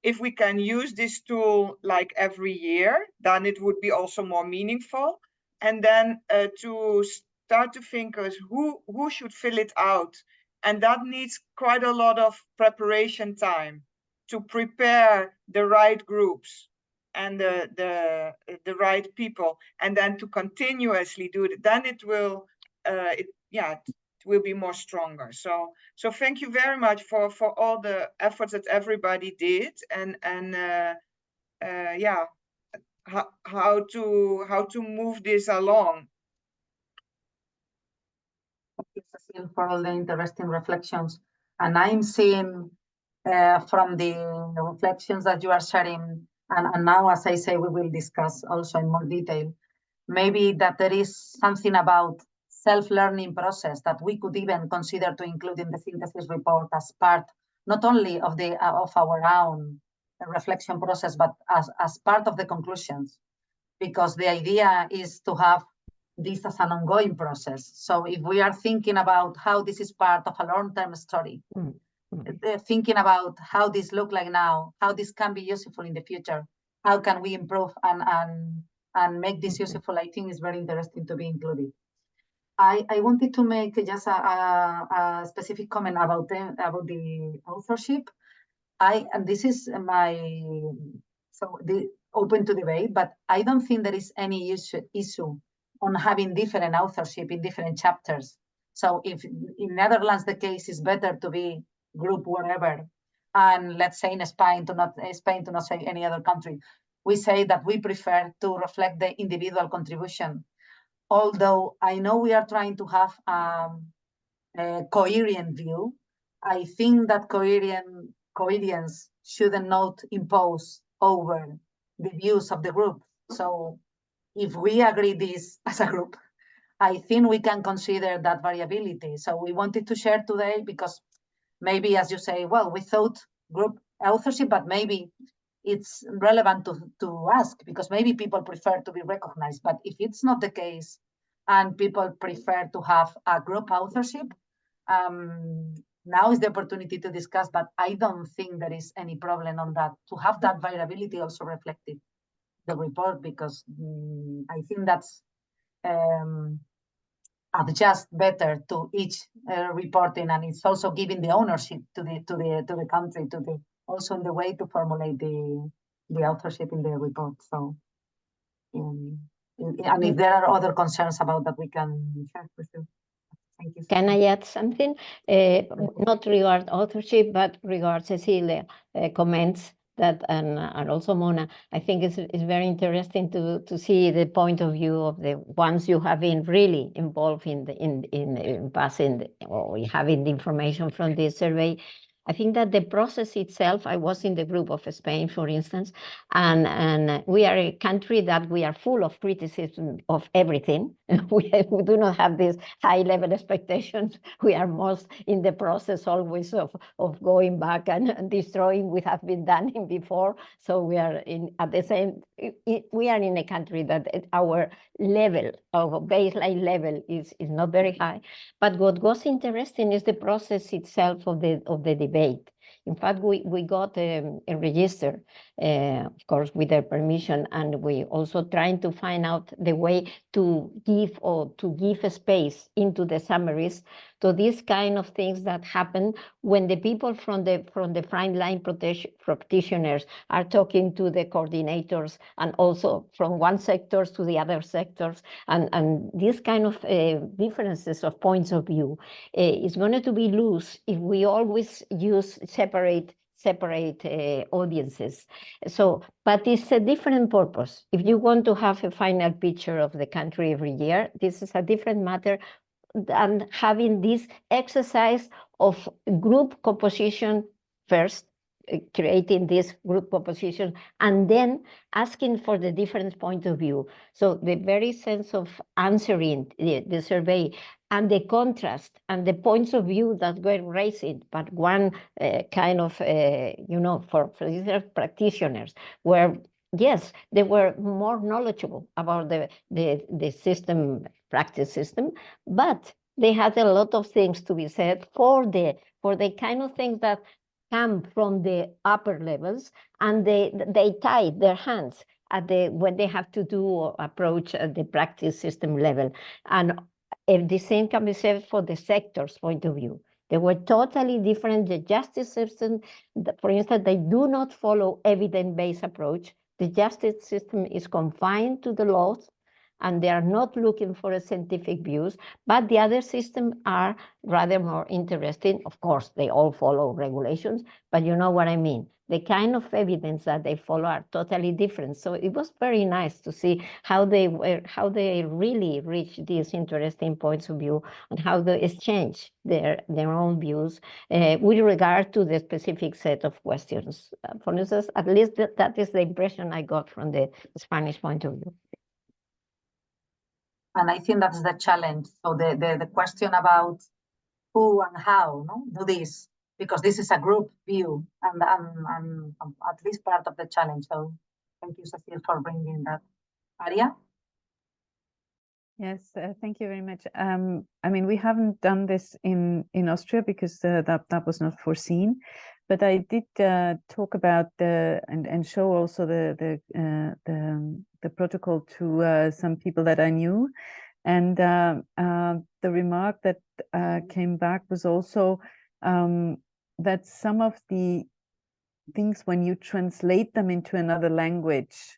if we can use this tool like every year, then it would be also more meaningful. And then to start to think of who should fill it out. And that needs quite a lot of preparation time to prepare the right groups and the right people, and then to continuously do it. Then it will, it will be more stronger. So thank you very much for all the efforts that everybody did, and how to move this along. Thank you, Cecile, for all the interesting reflections. And I'm seeing from the reflections that you are sharing, and now, as I say, we will discuss also in more detail, maybe that there is something about self-learning process that we could even consider to include in the synthesis report as part, not only of our own reflection process, but as part of the conclusions, because the idea is to have this as an ongoing process. So if we are thinking about how this is part of a long-term story, thinking about how this look like now, how this can be useful in the future, how can we improve and make this useful, I think is very interesting to be included. I wanted to make just a specific comment about the authorship. And this is open to debate, but I don't think there is any issue on having different authorship in different chapters. So if in Netherlands the case is better to be group whatever, and let's say in Spain to not say any other country, we say that we prefer to reflect the individual contribution. Although I know we are trying to have a coherent view, I think that coherence shouldn't not impose over the views of the group. So if we agree this as a group, I think we can consider that variability. So we wanted to share today because maybe, as you say, well, we thought group authorship, but maybe it's relevant to ask, because maybe people prefer to be recognized. But if it's not the case and people prefer to have a group authorship, now is the opportunity to discuss, but I don't think there is any problem on that, to have that variability also reflected the report, because I think that's adjust better to each reporting, and it's also giving the ownership to the country, also in the way to formulate the authorship in the report. So, and if there are other concerns about that, we can share with you. Thank you. Can I add something? Not regard authorship, but regard Cecilia comments that, and also Mona. I think it's very interesting to see the point of view of the ones you have been really involved in passing or having the information from this survey. I think that the process itself, I was in the group of Spain, for instance, and we are a country that we are full of criticism of everything. We do not have these high-level expectations. We are most in the process always of going back and destroying what have been done before. So we are we are in a country that our level of baseline level is not very high. But what was interesting is the process itself of the debate. In fact, we got a register, of course, with their permission, and we also trying to find out the way to give a space into the summaries to these kind of things that happen when the people from the frontline practitioners are talking to the coordinators, and also from one sector to the other sectors, and these kind of differences of points of view is going to be loose if we always use separate audiences. So, but it's a different purpose. If you want to have a final picture of the country every year, this is a different matter than having this exercise of group composition first, creating this group composition, and then asking for the different point of view. So the very sense of answering the survey and the contrast and the points of view that were raised, but one kind of, for these practitioners, where yes, they were more knowledgeable about the system, practice system, but they had a lot of things to be said for the kind of things that come from the upper levels, and they tie their hands at when they have to do or approach at the practice system level. And if the same can be said for the sector's point of view. They were totally different. The justice system, for instance, they do not follow evidence-based approach. The justice system is confined to the laws, and they are not looking for scientific views, but the other systems are rather more interesting. Of course, they all follow regulations, but you know what I mean. The kind of evidence that they follow are totally different. So it was very nice to see how they really reached these interesting points of view, and how they exchange their own views with regard to the specific set of questions. For instance, at least that is the impression I got from the Spanish point of view. And I think that's the challenge. So the question about who and how do this, because this is a group view, and at least part of the challenge. So thank you, Cecile, for bringing that. Aria? Yes, thank you very much. I mean, we haven't done this in Austria because that was not foreseen, but I did talk about and show also the protocol to some people that I knew, and the remark that came back was also that some of the things, when you translate them into another language,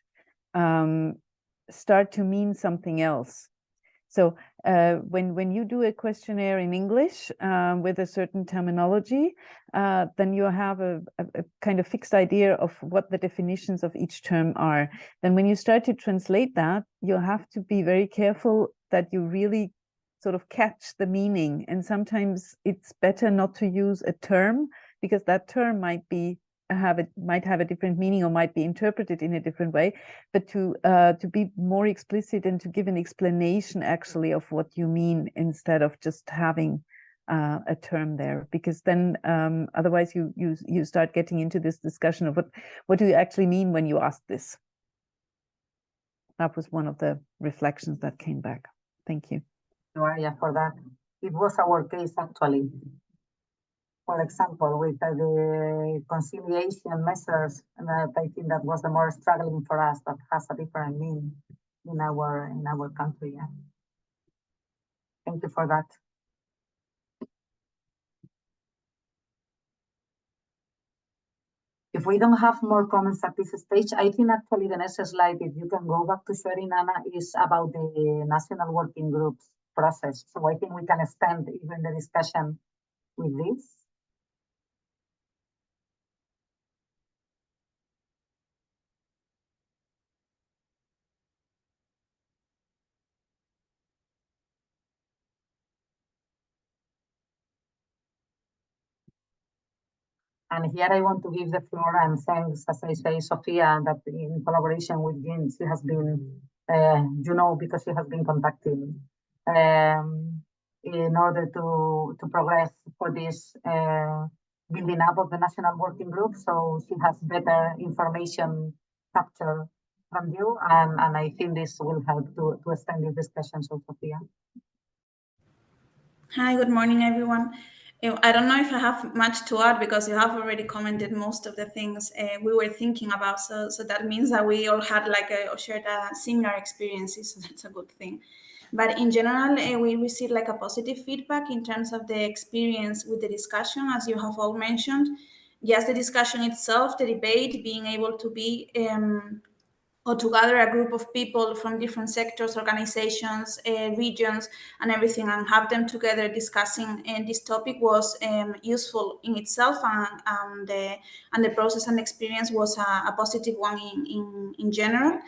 start to mean something else. So when you do a questionnaire in English with a certain terminology, then you have a kind of fixed idea of what the definitions of each term are. Then when you start to translate that, you have to be very careful that you really sort of catch the meaning. And sometimes it's better not to use a term, because that term might have a different meaning or might be interpreted in a different way, but to be more explicit and to give an explanation actually of what you mean, instead of just having a term there, because then otherwise you start getting into this discussion of what do you actually mean when you ask this. That was one of the reflections that came back. Thank you. Maria, for that. It was our case actually. For example, with the conciliation measures, and I think that was the more struggling for us, that has a different meaning in our country. Yeah. Thank you for that. If we don't have more comments at this stage, I think actually the next slide, if you can go back to sharing, Anna, is about the national working groups process. So I think we can extend even the discussion with this. And here I want to give the floor and thanks, as I say, Sophia, that in collaboration with Jean, she has been, because she has been contacting in order to progress for this building up of the national working group. So she has better information capture from you, and I think this will help to extend this discussion. So, Sophia. Hi, good morning, everyone. I don't know if I have much to add because you have already commented most of the things we were thinking about. So that means that we all had like or shared similar experiences. So that's a good thing. But in general, we received like a positive feedback in terms of the experience with the discussion, as you have all mentioned. Yes, the discussion itself, the debate, being able to be or to gather a group of people from different sectors, organizations, regions, and everything, and have them together discussing this topic was useful in itself, and the process and experience was a positive one in general.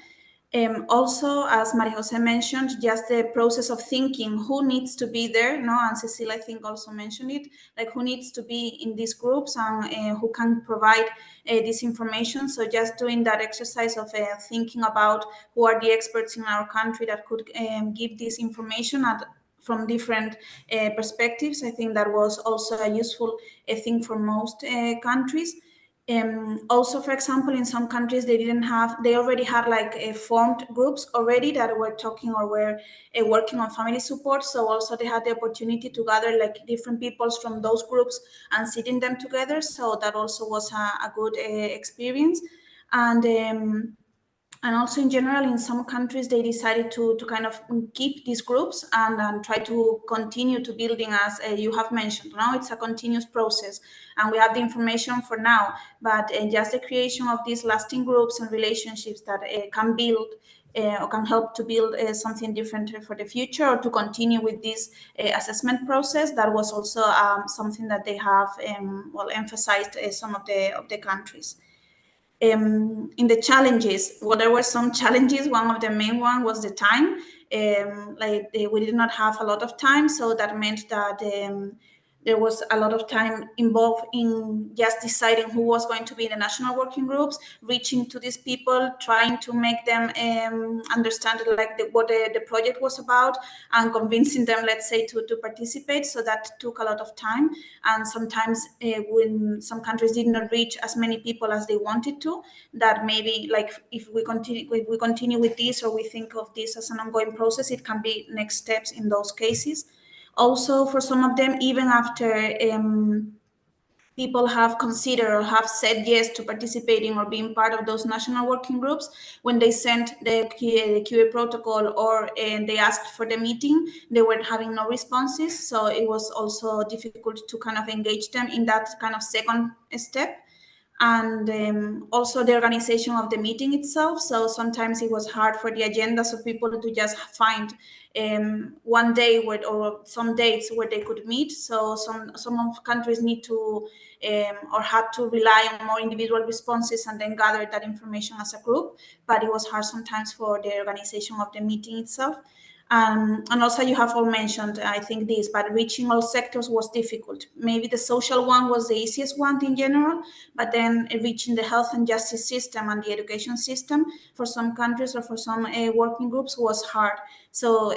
Also, as Maria Jose mentioned, just the process of thinking who needs to be there, no? And Cecile, I think, also mentioned it, like who needs to be in these groups and who can provide this information. So just doing that exercise of thinking about who are the experts in our country that could give this information from different perspectives. I think that was also a useful thing for most countries. Also, for example, in some countries they already had like formed groups already that were talking or were working on family support. So also they had the opportunity to gather like different peoples from those groups and sitting them together. So that also was a good experience. And also in general, in some countries, they decided to kind of keep these groups and try to continue to building, as you have mentioned. Now it's a continuous process and we have the information for now, but just the creation of these lasting groups and relationships that can build or can help to build something different for the future, or to continue with this assessment process. That was also something that they have emphasized some of the countries. In the challenges, well, there were some challenges. One of the main one was the time. We did not have a lot of time, so that meant that there was a lot of time involved in just deciding who was going to be in the national working groups, reaching to these people, trying to make them understand like what the project was about, and convincing them, let's say, to participate. So that took a lot of time, and sometimes when some countries did not reach as many people as they wanted to, that maybe like if we continue with this, or we think of this as an ongoing process, it can be next steps in those cases. Also, for some of them, even after people have considered or have said yes to participating or being part of those national working groups, when they sent the QA protocol or they asked for the meeting, they were having no responses. So it was also difficult to kind of engage them in that kind of second step. And also the organization of the meeting itself. So sometimes it was hard for the agendas of people to just find one day or some dates where they could meet. So some of countries need to or had to rely on more individual responses and then gather that information as a group. But it was hard sometimes for the organization of the meeting itself. And also you have all mentioned, I think this, but reaching all sectors was difficult. Maybe the social one was the easiest one in general, but then reaching the health and justice system and the education system for some countries or for some working groups was hard. So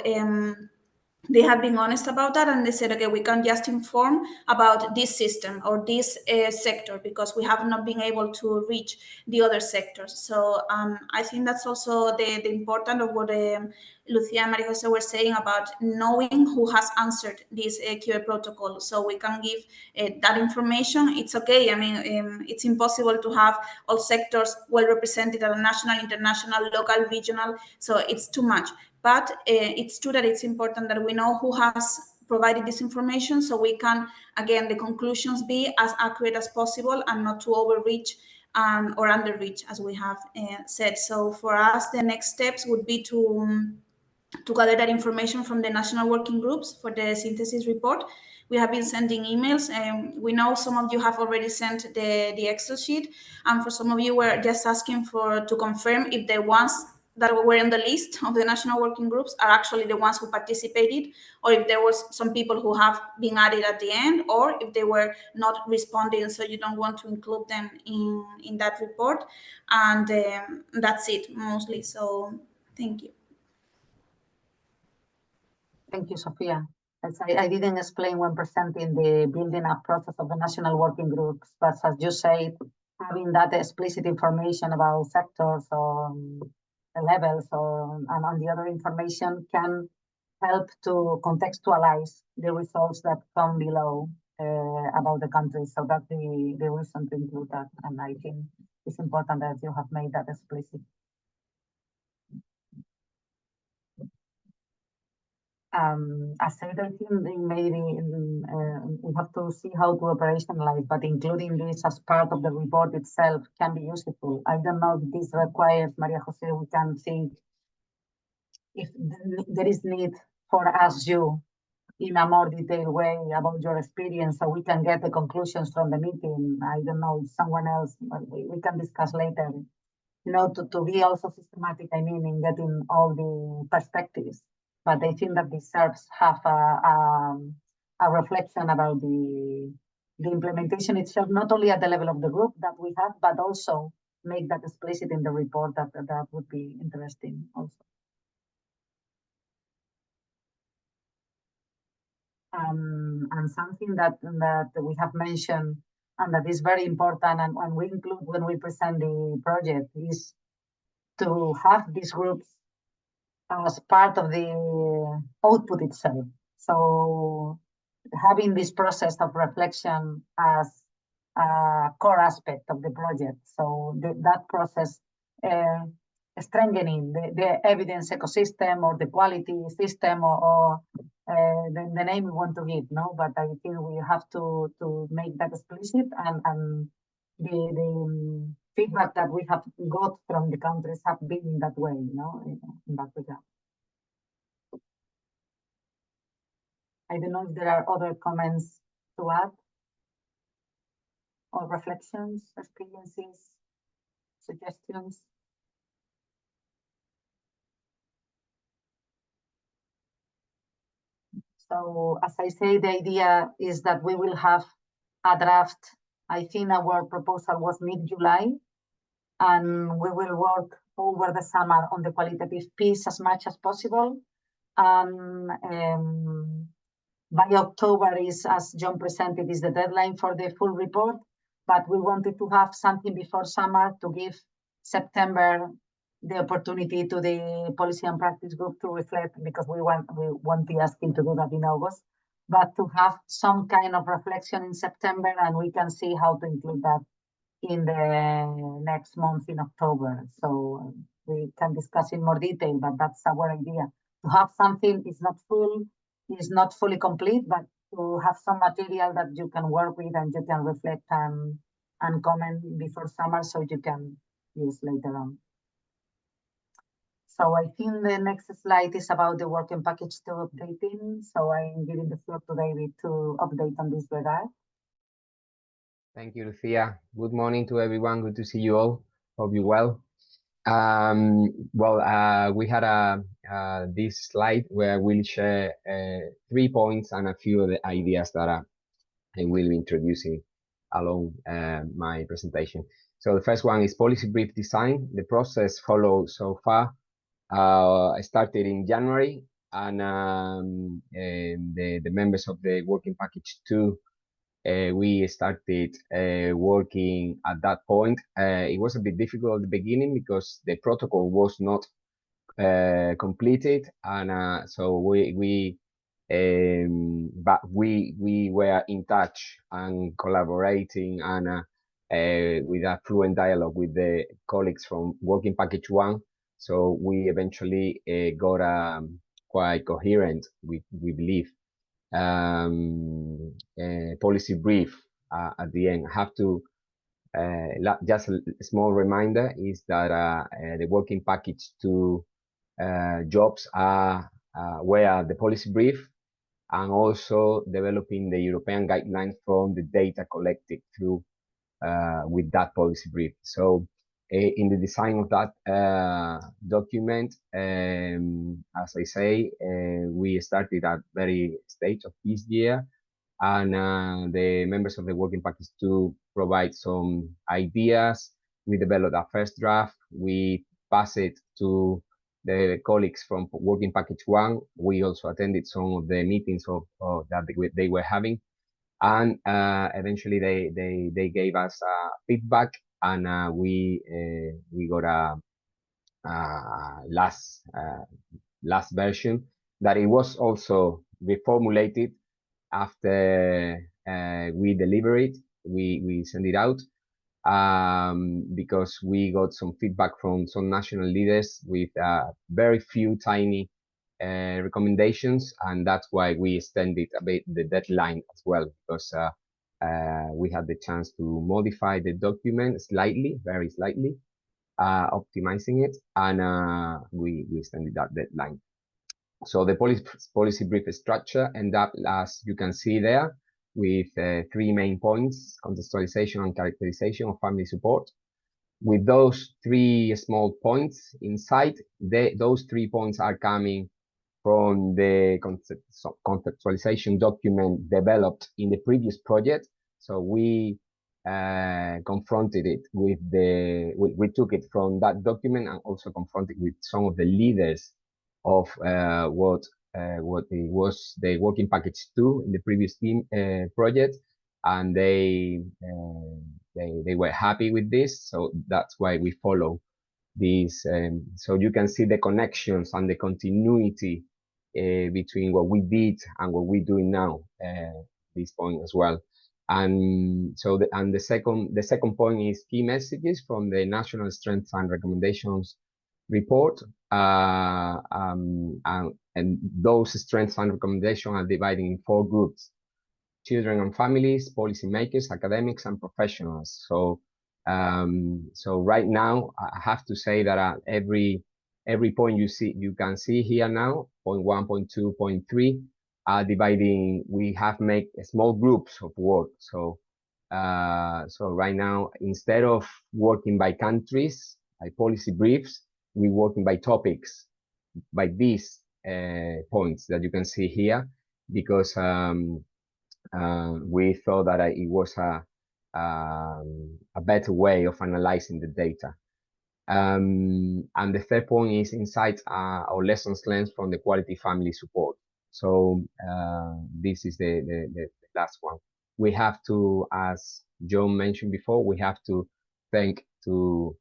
they have been honest about that, and they said, okay, we can just inform about this system or this sector because we have not been able to reach the other sectors. So I think that's also the important of what Lucia and Maria Jose were saying about knowing who has answered this QA protocol, so we can give that information. It's okay. I mean, it's impossible to have all sectors well represented at a national, international, local, regional, so it's too much. But it's true that it's important that we know who has provided this information, so we can, again, the conclusions be as accurate as possible and not to overreach or underreach, as we have said. So for us, the next steps would be to gather that information from the national working groups for the synthesis report. We have been sending emails, and we know some of you have already sent the Excel sheet, and for some of you we're just asking to confirm if the ones that were in the list of the national working groups are actually the ones who participated, or if there was some people who have been added at the end, or if they were not responding, so you don't want to include them in that report. And that's it mostly. So thank you. Thank you, Sofia. As I didn't explain when presenting the building up process of the national working groups, but as you said, having that explicit information about sectors or levels and on the other information can help to contextualize the results that come below about the country. So that's the reason to include that. And I think it's important that you have made that explicit. As said, I think maybe we have to see how to operationalize, but including this as part of the report itself can be useful. I don't know if this requires, Maria Jose, we can think if there is need for us you in a more detailed way about your experience so we can get the conclusions from the meeting. I don't know if someone else, we can discuss later. You know, to be also systematic, I mean, in getting all the perspectives. But I think that deserves have a reflection about the implementation itself, not only at the level of the group that we have, but also make that explicit in the report. That would be interesting also. And something that we have mentioned and that is very important and we include when we present the project is to have these groups as part of the output itself. So having this process of reflection as a core aspect of the project. So that process strengthening the evidence ecosystem or the quality system or the name we want to give, no? But I think we have to make that explicit and the feedback that we have got from the countries have been in that way, you know, in that regard. I don't know if there are other comments to add or reflections, experiences, suggestions. So as I say, the idea is that we will have a draft. I think our proposal was mid-July, and we will work over the summer on the qualitative piece as much as possible. By October is, as John presented, is the deadline for the full report, but we wanted to have something before summer to give September the opportunity to the policy and practice group to reflect, because we won't be asking to do that in August, but to have some kind of reflection in September, and we can see how to include that in the next month in October. So we can discuss in more detail, but that's our idea. To have something is not full, is not fully complete, but to have some material that you can work with and you can reflect and comment before summer so you can use later on. So I think the next slide is about the working package 2 updating. So I'm giving the floor to David to update on this regard. Thank you, Lucia. Good morning to everyone. Good to see you all. Hope you're well. We had this slide where we'll share 3 points and a few of the ideas that I will be introducing along my presentation. So the first one is policy brief design. The process followed so far. I started in January, and the members of the working package 2 we started working at that point. It was a bit difficult at the beginning because the protocol was not completed, and so we were in touch and collaborating and with a fluent dialogue with the colleagues from working package 1. So we eventually got quite coherent, we believe, policy brief at the end. Have to just a small reminder is that the working package 2 jobs were the policy brief and also developing the European guidelines from the data collected through with that policy brief. So in the design of that document, as I say, we started at very stage of this year, and the members of the working package 2 provide some ideas. We developed a first draft. We pass it to the colleagues from working package 1. We also attended some of the meetings that they were having, and eventually they gave us feedback, and we got a last version that it was also reformulated after we deliver it, we send it out, because we got some feedback from some national leaders with very few tiny recommendations, and that's why we extended a bit the deadline as well, because we had the chance to modify the document slightly, very slightly, optimizing it, and we extended that deadline. So the policy brief structure end up, as you can see there, with 3 main points: contextualization and characterization of family support. With those 3 small points inside, those 3 points are coming from the contextualization document developed in the previous project. So we confronted it with we took it from that document and also confronted with some of the leaders of what it was the working package 2 in the previous team project, and they were happy with this. So that's why we follow these. So you can see the connections and the continuity between what we did and what we're doing now, this point as well. And so the second point is key messages from the National Strengths and Recommendations report, and those strengths and recommendations are divided in 4 groups: children and families, policymakers, academics, and professionals. So right now, I have to say that every point you can see here now, point 1, point 2, point 3, dividing. We have made small groups of work. So right now, instead of working by countries, by policy briefs, we're working by topics, by these points that you can see here, because we thought that it was a better way of analyzing the data. And the third point is insights or lessons learned from the quality family support. So this is the last one. We have to, as John mentioned before, we have to thank to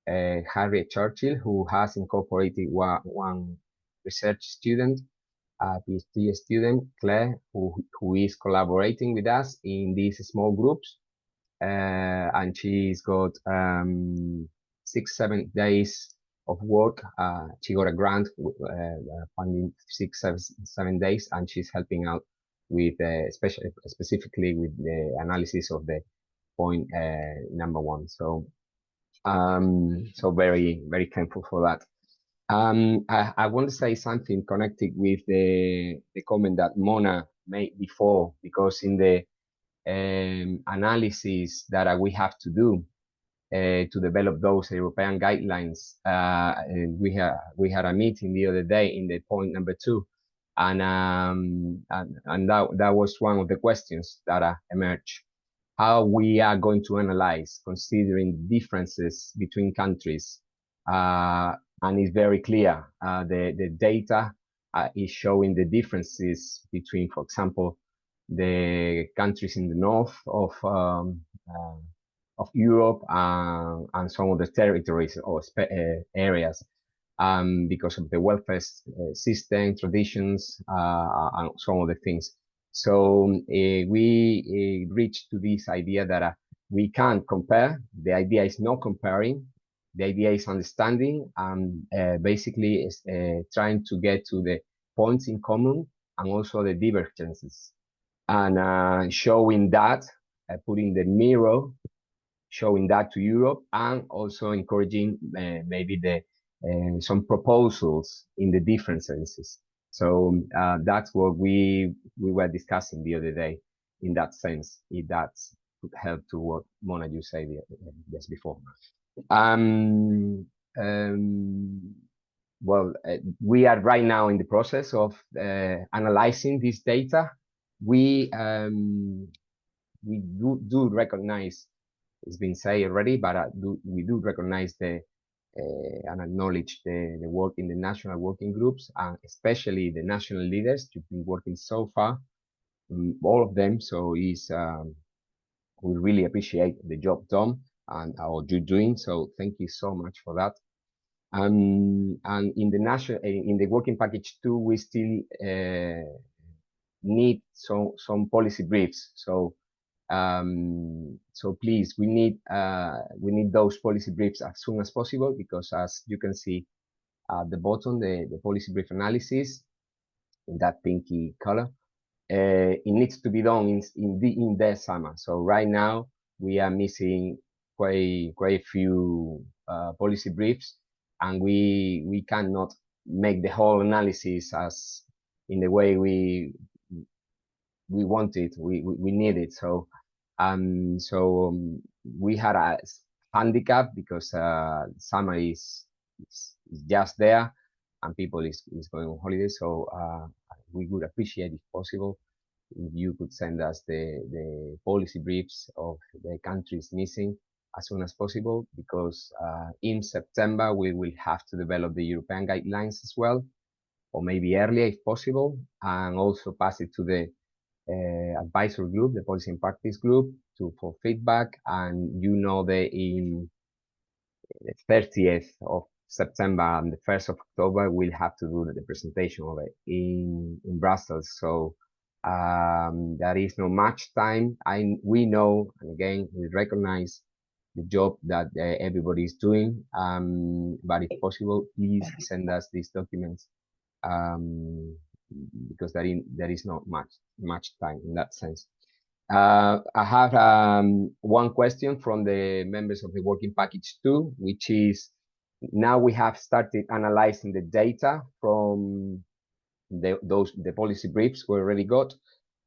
Harriet Churchill, who has incorporated one research student, a PhD student, Claire, who is collaborating with us in these small groups. And she's got 6-7 days of work. She got a grant funding 6-7 days, and she's helping out with specifically with the analysis of the point number 1. So very, very thankful for that. I want to say something connected with the comment that Mona made before, because in the analysis that we have to do to develop those European guidelines, we had a meeting the other day in the point number 2, and that was one of the questions that emerged: how we are going to analyze, considering differences between countries. And it's very clear, the data is showing the differences between, for example, the countries in the north of Europe and some of the territories or areas, because of the welfare system, traditions, and some of the things. So we reached to this idea that we can't compare. The idea is not comparing. The idea is understanding, and basically is trying to get to the points in common and also the divergences, and showing that, putting the mirror, showing that to Europe, and also encouraging maybe some proposals in the different senses. So that's what we were discussing the other day. In that sense, if that could help to what Mona you said just before. Well, we are right now in the process of analyzing this data. We do recognize, it's been said already, but we do recognize and acknowledge the work in the national working groups, and especially the national leaders who've been working so far, all of them. So we really appreciate the job done and what you're doing. So thank you so much for that. And in the working package 2, we still need some policy briefs. So please, we need those policy briefs as soon as possible, because as you can see at the bottom, the policy brief analysis in that pinky color, it needs to be done in the summer. So right now we are missing quite a few policy briefs, and we cannot make the whole analysis as in the way we want it, we need it. So we had a handicap because summer is just there and people is going on holiday. So we would appreciate, if possible, if you could send us the policy briefs of the countries missing as soon as possible, because in September we will have to develop the European guidelines as well, or maybe earlier if possible, and also pass it to the advisory group, the policy and practice group, for feedback. And in the 30th of September and the 1st of October, we'll have to do the presentation of it in Brussels. So there is not much time. We know, and again, we recognize the job that everybody is doing. But if possible, please send us these documents, because there is not much time in that sense. I have one question from the members of the Working Package 2, which is, now we have started analyzing the data from the policy briefs we already got,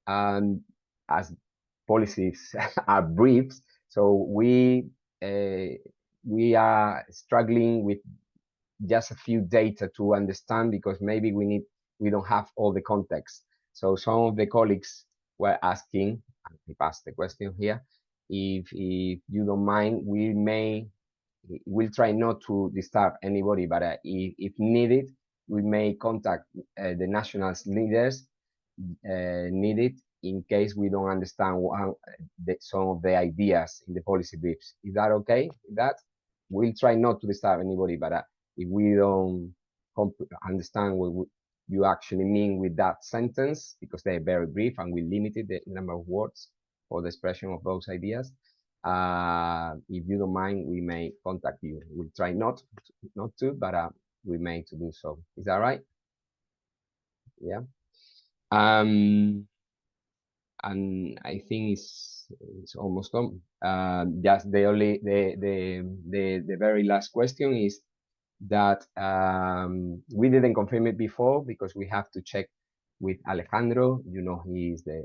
and as policies are briefs, so we are struggling with just a few data to understand, because maybe we don't have all the context. So some of the colleagues were asking, and we passed the question here, if you don't mind, we'll try not to disturb anybody, but if needed, we may contact the national leaders needed in case we don't understand some of the ideas in the policy briefs. Is that okay? That we'll try not to disturb anybody, but if we don't understand what you actually mean with that sentence, because they're very brief and we limited the number of words for the expression of those ideas, if you don't mind, we may contact you. We'll try not to, but we may to do so. Is that right? Yeah. And I think it's almost done. Just the very last question is that we didn't confirm it before because we have to check with Alejandro. He is the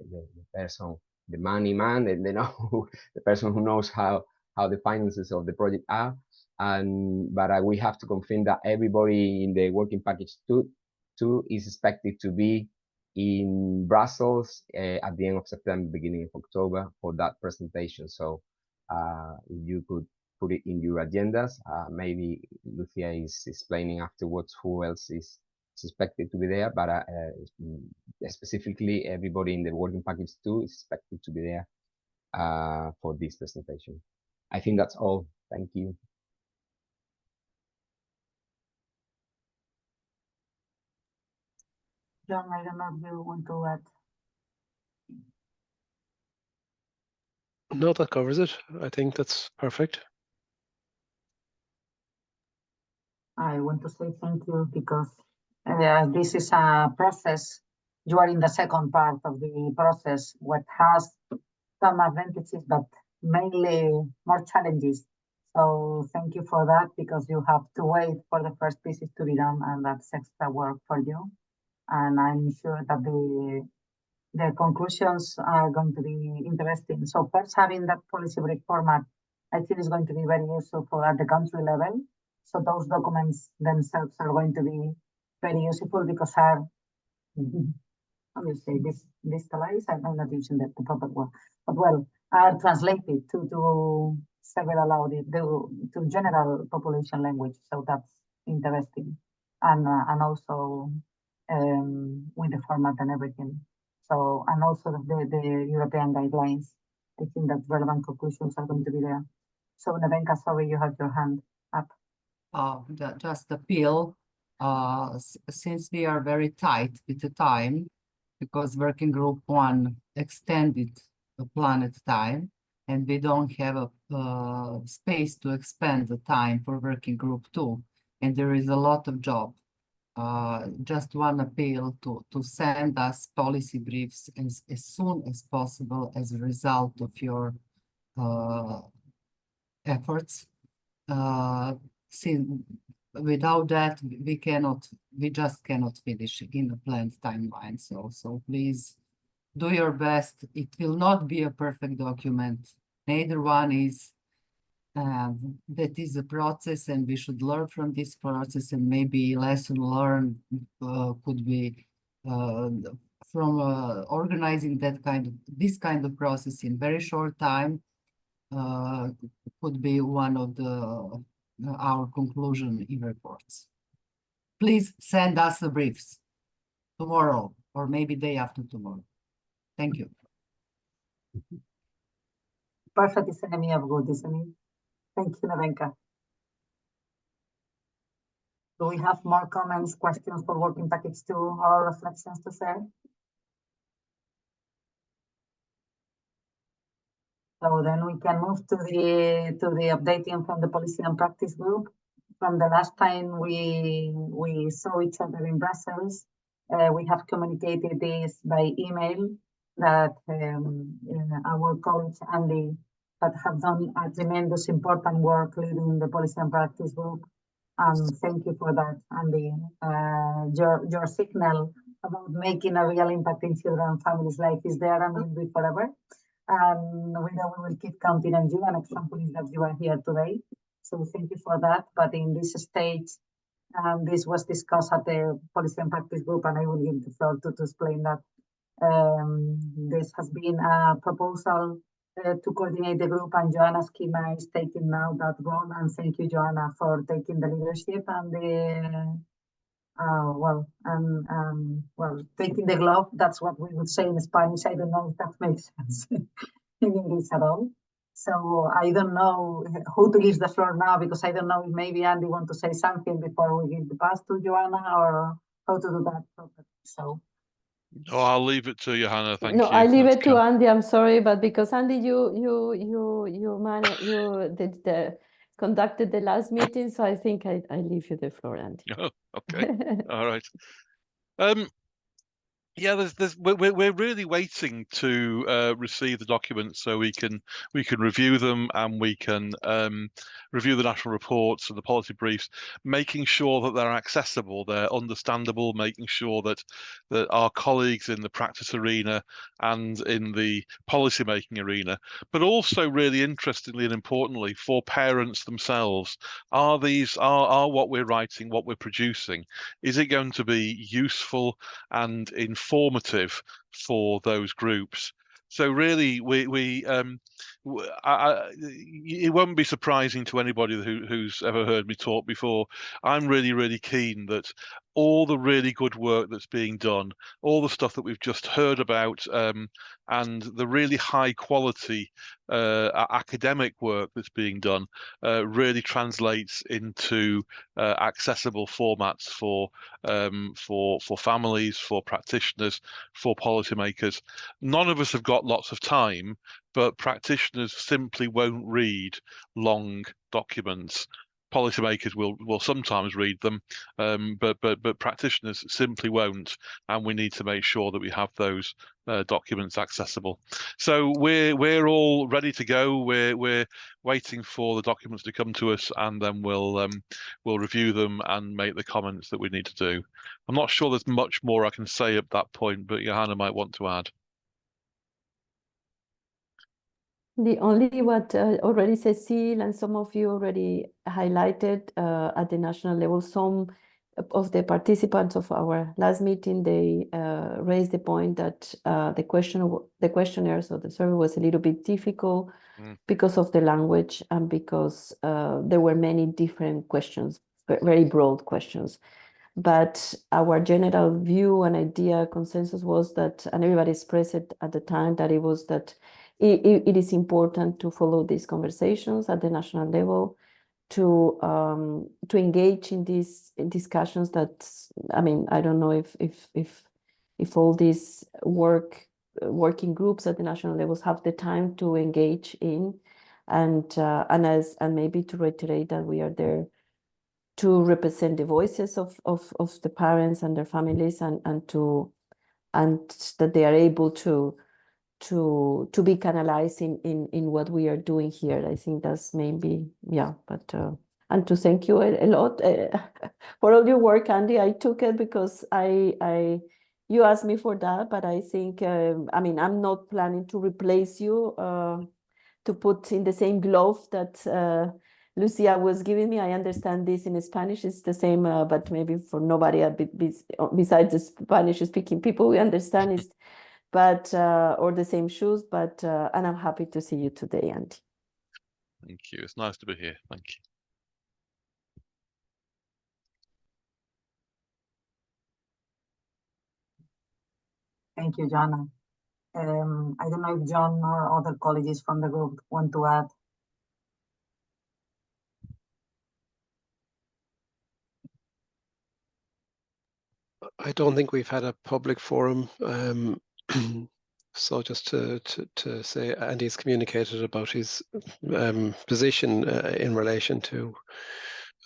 person, the money man, and the person who knows how the finances of the project are. But we have to confirm that everybody in the Working Package 2 is expected to be in Brussels at the end of September, beginning of October for that presentation. So if you could put it in your agendas. Maybe Lucia is explaining afterwards who else is expected to be there, but specifically everybody in the Working Package 2 is expected to be there for this presentation. I think that's all. Thank you. John, I don't know if you want to add. No, that covers it. I think that's perfect. I want to say thank you because this is a process. You are in the second part of the process, what has some advantages, but mainly more challenges. So thank you for that, because you have to wait for the first pieces to be done, and that's extra work for you. And I'm sure that the conclusions are going to be interesting. So first, having that policy brief format, I think is going to be very useful for at the country level. So those documents themselves are going to be very useful because are, how do you say, digitalized? I'm not using the proper word, but well, are translated to several to general population language. So that's interesting, and also with the format and everything. So, and also the European guidelines. I think that relevant conclusions are going to be there. So Nevenka, sorry, you have your hand up. Just appeal, since we are very tight with the time, because working group 1 extended the planned time, and we don't have a space to expand the time for working group 2, and there is a lot of job. Just one appeal to send us policy briefs as soon as possible as a result of your efforts. Since without that, we just cannot finish in a planned timeline. So please do your best. It will not be a perfect document. Neither one is. That is a process, and we should learn from this process, and maybe lesson learned could be from organizing this kind of process in very short time could be one of our conclusion in reports. Please send us the briefs tomorrow or maybe day after tomorrow. Thank you. Perfect is enemy of good, isn't it? Thank you, Nevenka. Do we have more comments, questions for working package 2 or reflections to share? So then we can move to the updating from the policy and practice group. From the last time we saw each other in Brussels, we have communicated this by email that our colleagues Andy that have done a tremendous important work leading the policy and practice group. Thank you for that, Andy. Your signal about making a real impact in children and families' life is there and will be forever. And we know we will keep counting on you. An example is that you are here today. So thank you for that. But in this stage, this was discussed at the policy and practice group, and I will give the floor to explain that. This has been a proposal to coordinate the group, and Joanna Schema is taking now that role. And thank you, Joanna, for taking the leadership and the taking the glove. That's what we would say in Spanish. I don't know if that makes sense in English at all. So I don't know who to give the floor now, because I don't know if maybe Andy want to say something before we give the pass to Joanna, or how to do that properly. So. Oh, I'll leave it to you, Hannah. Thank no, you. I leave That's it to Andy. I'm sorry, but because Andy, you conducted the last meeting, so I think I leave you the floor, Andy. Oh, okay. All right. Yeah, we're really waiting to receive the documents so we can review them, and we can review the national reports and the policy briefs, making sure that they're accessible, they're understandable, making sure that our colleagues in the practice arena and in the policy making arena, but also really interestingly and importantly for parents themselves, are what we're writing, what we're producing, is it going to be useful and informative for those groups? So really, it won't be surprising to anybody who's ever heard me talk before. I'm really, really keen that all the really good work that's being done, all the stuff that we've just heard about, and the really high quality academic work that's being done really translates into accessible formats for families, for practitioners, for policymakers. None of us have got lots of time, but practitioners simply won't read long documents. Policymakers will sometimes read them, but practitioners simply won't, and we need to make sure that we have those documents accessible. So we're all ready to go. We're waiting for the documents to come to us, and then we'll review them and make the comments that we need to do. I'm not sure there's much more I can say at that point, but Johanna might want to add. The only what already Cecile and some of you already highlighted at the national level, some of the participants of our last meeting, they raised the point that the questionnaires or the survey was a little bit difficult because of the language and because there were many different questions, very broad questions. But our general view and idea consensus was that, and everybody expressed it at the time, that it was that it is important to follow these conversations at the national level, to engage in these discussions. That, I mean, I don't know if if all these working groups at the national levels have the time to engage in, and maybe to reiterate that we are there to represent the voices of the parents and their families, and that they are able to be canalized in what we are doing here. I think that's maybe, yeah, but and to thank you a lot for all your work, Andy. I took it because you asked me for that, but I think, I mean, I'm not planning to replace you, to put in the same glove that Lucia was giving me. I understand this in Spanish, it's the same, but maybe for nobody besides the Spanish speaking people, we understand it, but, or the same shoes, but, and I'm happy to see you today, Andy. Thank you. It's nice to be here. Thank you. Thank you, Joanna. I don't know if John or other colleagues from the group want to add. I don't think we've had a public forum. So just to say, Andy's communicated about his position in relation to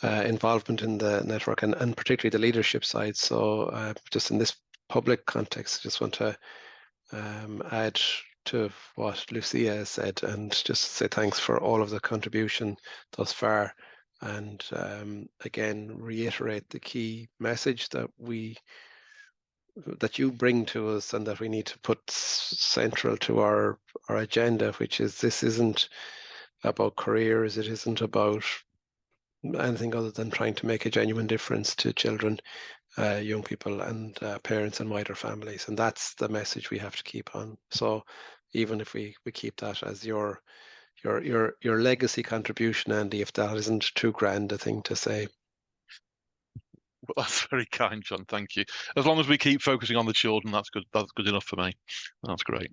involvement in the network, and particularly the leadership side. So just in this public context, I just want to add to what Lucia has said, and just say thanks for all of the contribution thus far, and again reiterate the key message that you bring to us and that we need to put central to our agenda, which is this isn't about careers, it isn't about anything other than trying to make a genuine difference to children, young people, and parents and wider families. And that's the message we have to keep on. So even if we keep that as your legacy contribution, Andy, if that isn't too grand a thing to say. Well, that's very kind, John. Thank you. As long as we keep focusing on the children, that's good. That's good enough for me. That's great.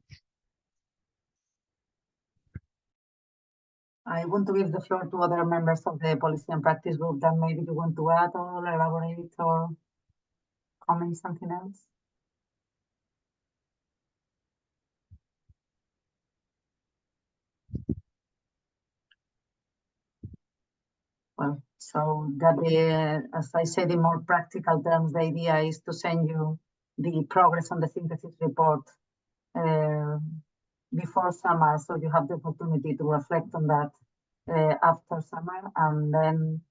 I want to give the floor to other members of the policy and practice group that maybe you want to add or elaborate or comment something else. Well, so that as I said, in more practical terms, the idea is to send you the progress on the synthesis report before summer, so you have the opportunity to reflect on that after summer. And then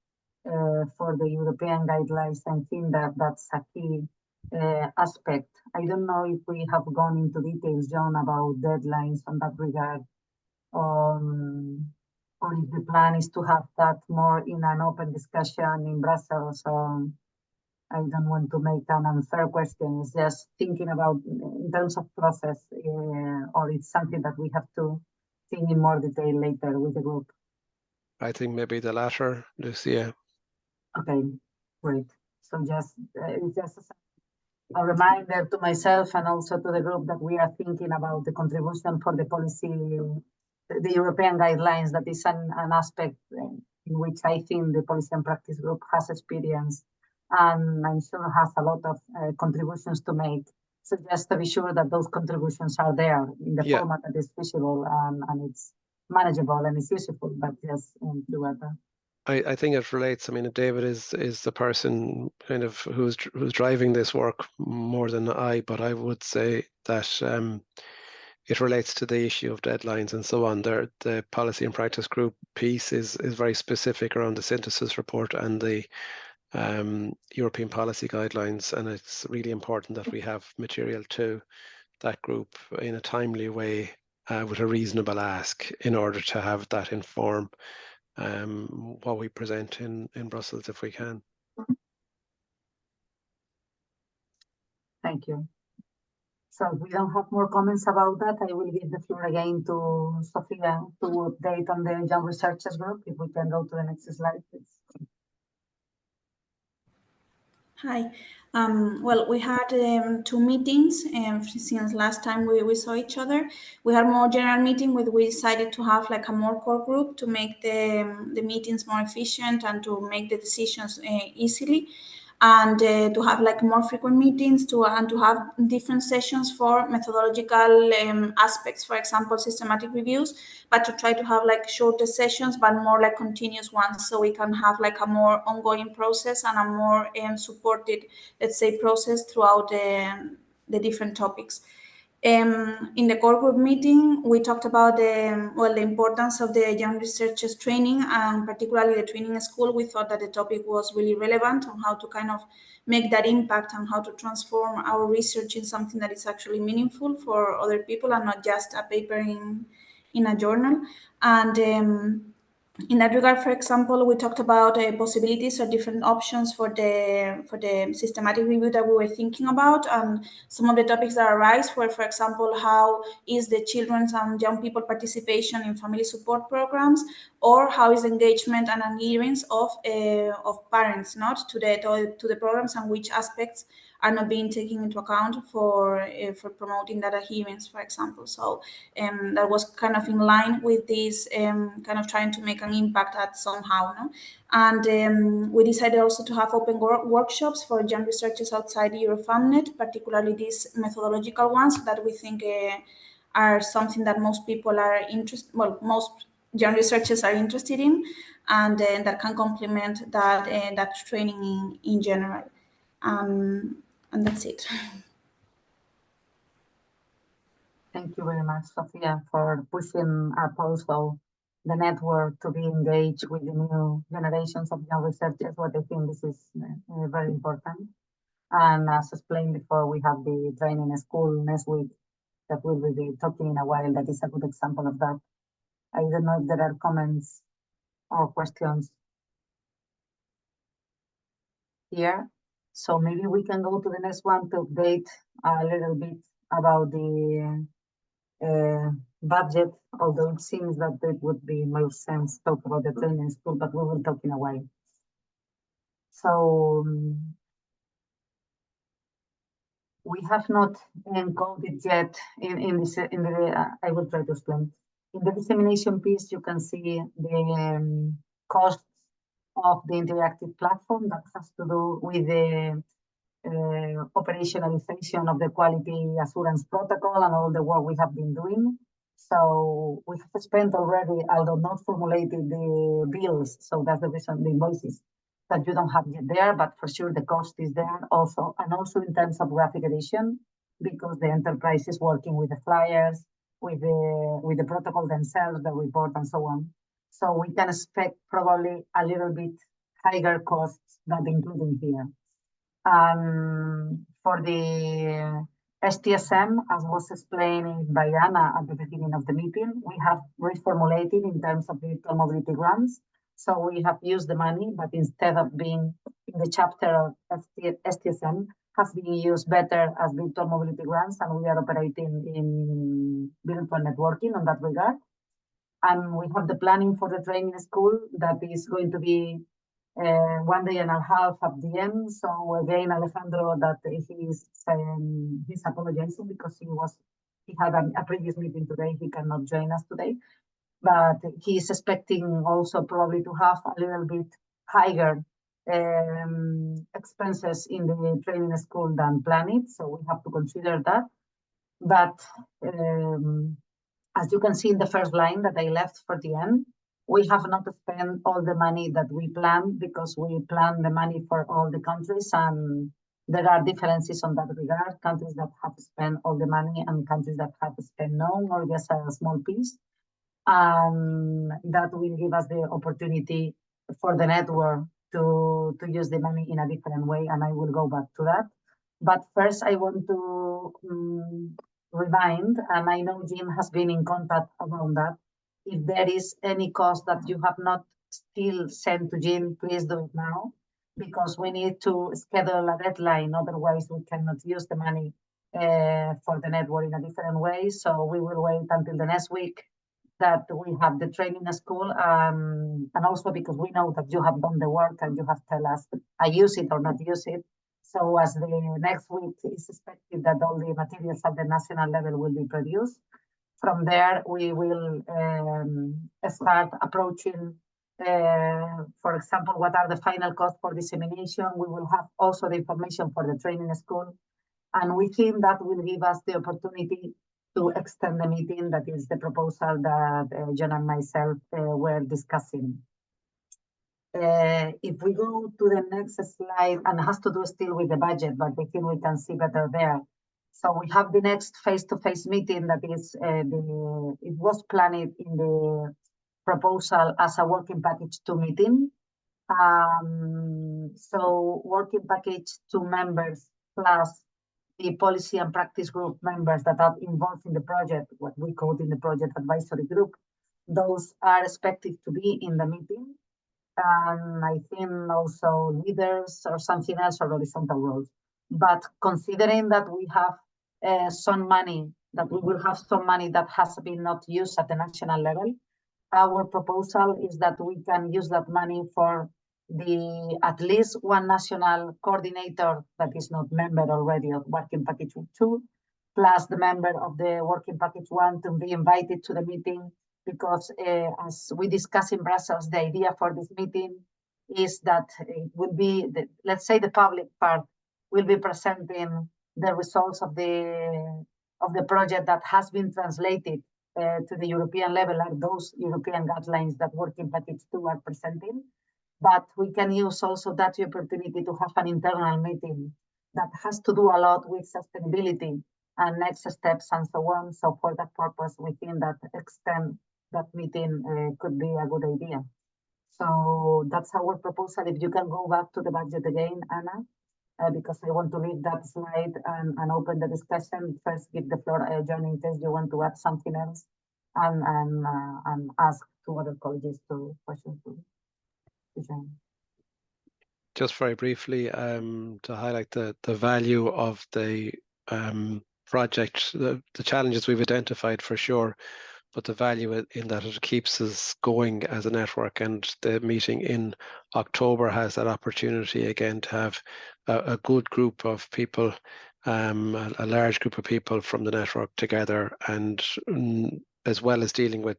for the European guidelines, I think that's a key aspect. I don't know if we have gone into details, John, about deadlines on that regard. Or if the plan is to have that more in an open discussion in Brussels. I don't want to make an unfair question. It's just thinking about in terms of process, or it's something that we have to think in more detail later with the group. I think maybe the latter, Lucia. Okay, great. So it's just a reminder to myself and also to the group that we are thinking about the contribution for the policy, the European guidelines. That is an aspect in which I think the policy and practice group has experience, and I'm sure has a lot of contributions to make. So just to be sure that those contributions are there in the format that is visible and it's manageable and it's useful, but just do it. I think it relates. I mean, David is the person kind of who's driving this work more than I, but I would say that it relates to the issue of deadlines and so on. The policy and practice group piece is very specific around the synthesis report and the European policy guidelines, and it's really important that we have material to that group in a timely way with a reasonable ask in order to have that inform what we present in Brussels if we can. Thank you. So if we don't have more comments about that, I will give the floor again to Sofia to update on the Young Researchers Group. If we can go to the next slide, please. Hi. Well, we had 2 meetings since last time we saw each other. We had more general meeting where we decided to have like a more core group to make the meetings more efficient and to make the decisions easily. and to have like more frequent meetings and to have different sessions for methodological aspects, for example, systematic reviews, but to try to have like shorter sessions, but more like continuous ones, so we can have like a more ongoing process and a more supported, let's say, process throughout the different topics. In the core group meeting, we talked about the importance of the young researchers training, and particularly the training school. We thought that the topic was really relevant on how to kind of make that impact and how to transform our research in something that is actually meaningful for other people and not just a paper in a journal. And in that regard, for example, we talked about possibilities or different options for the systematic review that we were thinking about, and some of the topics that arise were, for example, how is the children's and young people participation in family support programs, or how is engagement and adherence of parents not to the programs, and which aspects are not being taken into account for promoting that adherence, for example. So that was kind of in line with this kind of trying to make an impact at somehow. No? And we decided also to have open workshops for young researchers outside EuroFamNet, particularly these methodological ones that we think are something that most people are interested, well, most young researchers are interested in, and that can complement that training in general. And that's it. Thank you very much, Sofia, for pushing up also the network to be engaged with the new generations of young researchers. What I think this is very important. And as explained before, we have the training school next week that we will be talking in a while. That is a good example of that. I don't know if there are comments or questions here. So maybe we can go to the next one to update a little bit about the budget, although it seems that it would be more sense to talk about the training school, but we will talk in a while. So we have not encoded yet in the I will try to explain. In the dissemination piece, you can see the costs of the interactive platform that has to do with the operationalization of the quality assurance protocol and all the work we have been doing. So we have spent already, although not formulated the bills, so that's the reason, the invoices that you don't have yet there, but for sure the cost is there also, and also in terms of graphic edition, because the enterprise is working with the flyers, with the protocol themselves, the report, and so on. So we can expect probably a little bit higher costs than including here. For the STSM, as was explained by Anna at the beginning of the meeting, we have reformulated in terms of virtual mobility grants. So we have used the money, but instead of being in the chapter of STSM, has been used better as virtual mobility grants, and we are operating in virtual networking on that regard. And we have the planning for the training school that is going to be 1 day and a half at the end. So again, Alejandro, that he's apologizing because he had a previous meeting today. He cannot join us today, but he's expecting also probably to have a little bit higher expenses in the training school than planned. So we have to consider that. But as you can see in the first line that I left for the end, we have not spent all the money that we planned because we planned the money for all the countries, and there are differences on that regard. Countries that have spent all the money and countries that have spent none or just a small piece. That will give us the opportunity for the network to use the money in a different way, and I will go back to that. But first, I want to remind, and I know Jim has been in contact around that, if there is any cost that you have not still sent to Jim, please do it now, because we need to schedule a deadline. Otherwise, we cannot use the money for the network in a different way. So we will wait until the next week that we have the training school, and also because we know that you have done the work and you have tell us, I use it or not use it. So as the next week is expected that all the materials at the national level will be produced. From there, we will start approaching For example, what are the final costs for dissemination? We will have also the information for the training school. And we think that will give us the opportunity to extend the meeting. That is the proposal that John and myself were discussing. If we go to the next slide, and it has to do still with the budget, but I think we can see better there. So we have the next face-to-face meeting that is, it was planned in the proposal as a working package 2 meeting. So working package 2 members plus the policy and practice group members that are involved in the project, what we call in the project advisory group, those are expected to be in the meeting. And I think also leaders or something else or horizontal roles. But considering that we have some money, that we will have some money that has been not used at the national level, our proposal is that we can use that money for the at least one national coordinator that is not member already of working package 2, plus the member of the working package 1 to be invited to the meeting, because as we discussed in Brussels, the idea for this meeting is that it would be, let's say the public part will be presenting the results of the project that has been translated to the European level, like those European guidelines that working package 2 are presenting. But we can use also that opportunity to have an internal meeting that has to do a lot with sustainability and next steps and so on. So for that purpose, we think that extend that meeting could be a good idea. So that's our proposal. If you can go back to the budget again, Anna, because I want to leave that slide and open the discussion. First, give the floor, John, in case you want to add something else, and ask to other colleagues to questions to John. Just very briefly, to highlight the value of the project, the challenges we've identified for sure, but the value in that it keeps us going as a network, and the meeting in October has that opportunity again to have a good group of people, a large group of people from the network together, and as well as dealing with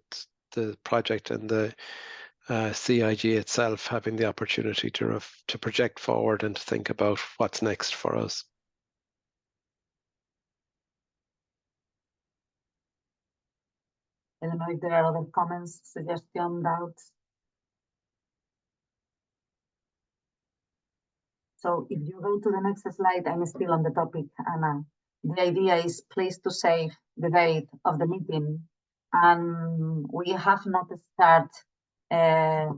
the project and the CIG itself, having the opportunity to project forward and to think about what's next for us. I don't know if there are other comments, suggestions, doubts. So if you go to the next slide, I'm still on the topic, Anna. The idea is please to save the date of the meeting. And we have not started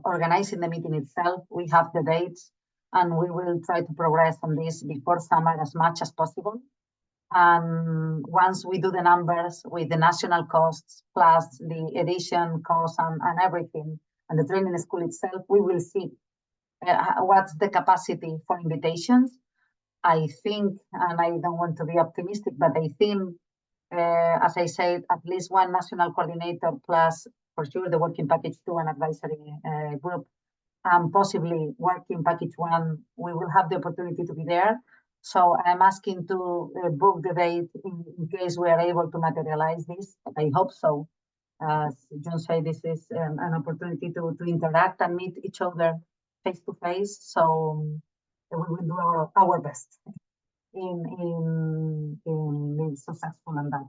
organizing the meeting itself. We have the dates, and we will try to progress on this before summer as much as possible. And once we do the numbers with the national costs plus the edition costs and everything, and the training school itself, we will see what's the capacity for invitations. I think, and I don't want to be optimistic, but I think, as I said, at least one national coordinator plus, for sure, the working package 2 and advisory group, and possibly working package 1, we will have the opportunity to be there. So I'm asking to book the date in case we are able to materialize this. I hope so. As John said, this is an opportunity to interact and meet each other face to face. So we will do our best in being successful in that.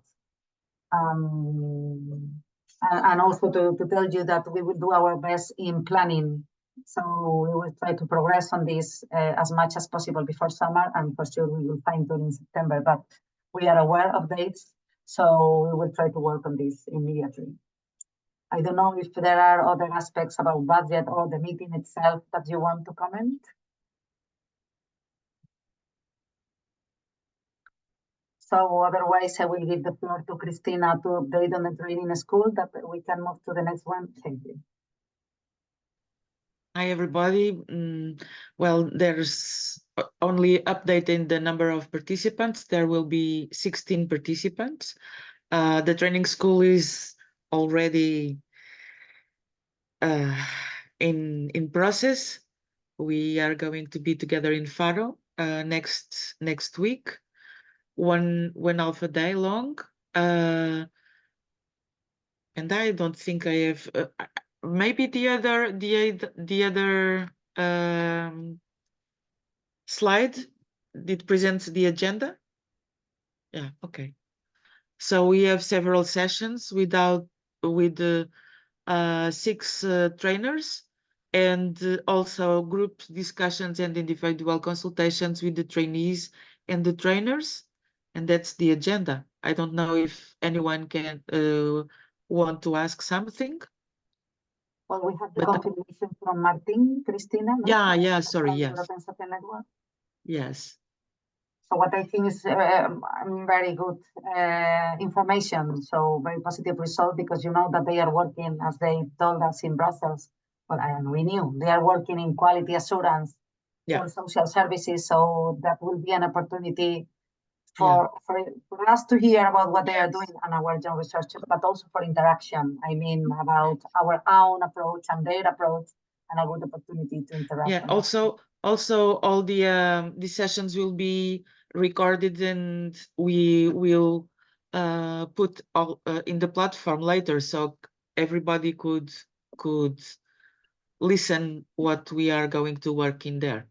And also to tell you that we will do our best in planning. So we will try to progress on this as much as possible before summer, and for sure we will fine tune in September, but we are aware of dates, so we will try to work on this immediately. I don't know if there are other aspects about budget or the meeting itself that you want to comment. So otherwise, I will give the floor to Christina to update on the training school, that we can move to the next one. Thank you. Hi, everybody. Well, there's only updating the number of participants. There will be 16 participants. The training school is already in process. We are going to be together in Faro next week, one half a day long. And I don't think I have. maybe the other slide that presents the agenda. Yeah, okay. So we have several sessions with 6 trainers, and also group discussions and individual consultations with the trainees and the trainers, and that's the agenda. I don't know if anyone can want to ask something. Well, we have the confirmation from Martin, Cristina. No? Yeah, sorry, yes. EuroFam Network. Yes. So what I think is very good information, so very positive result, because you know that they are working, as they told us in Brussels, well, and we knew, they are working in quality assurance for social services, so that will be an opportunity for us to hear about what they are doing on our joint research, but also for interaction. I mean, about our own approach and their approach, and a good opportunity to interact. Yeah, also all the sessions will be recorded, and we will put all in the platform later, so everybody could listen what we are going to work in there.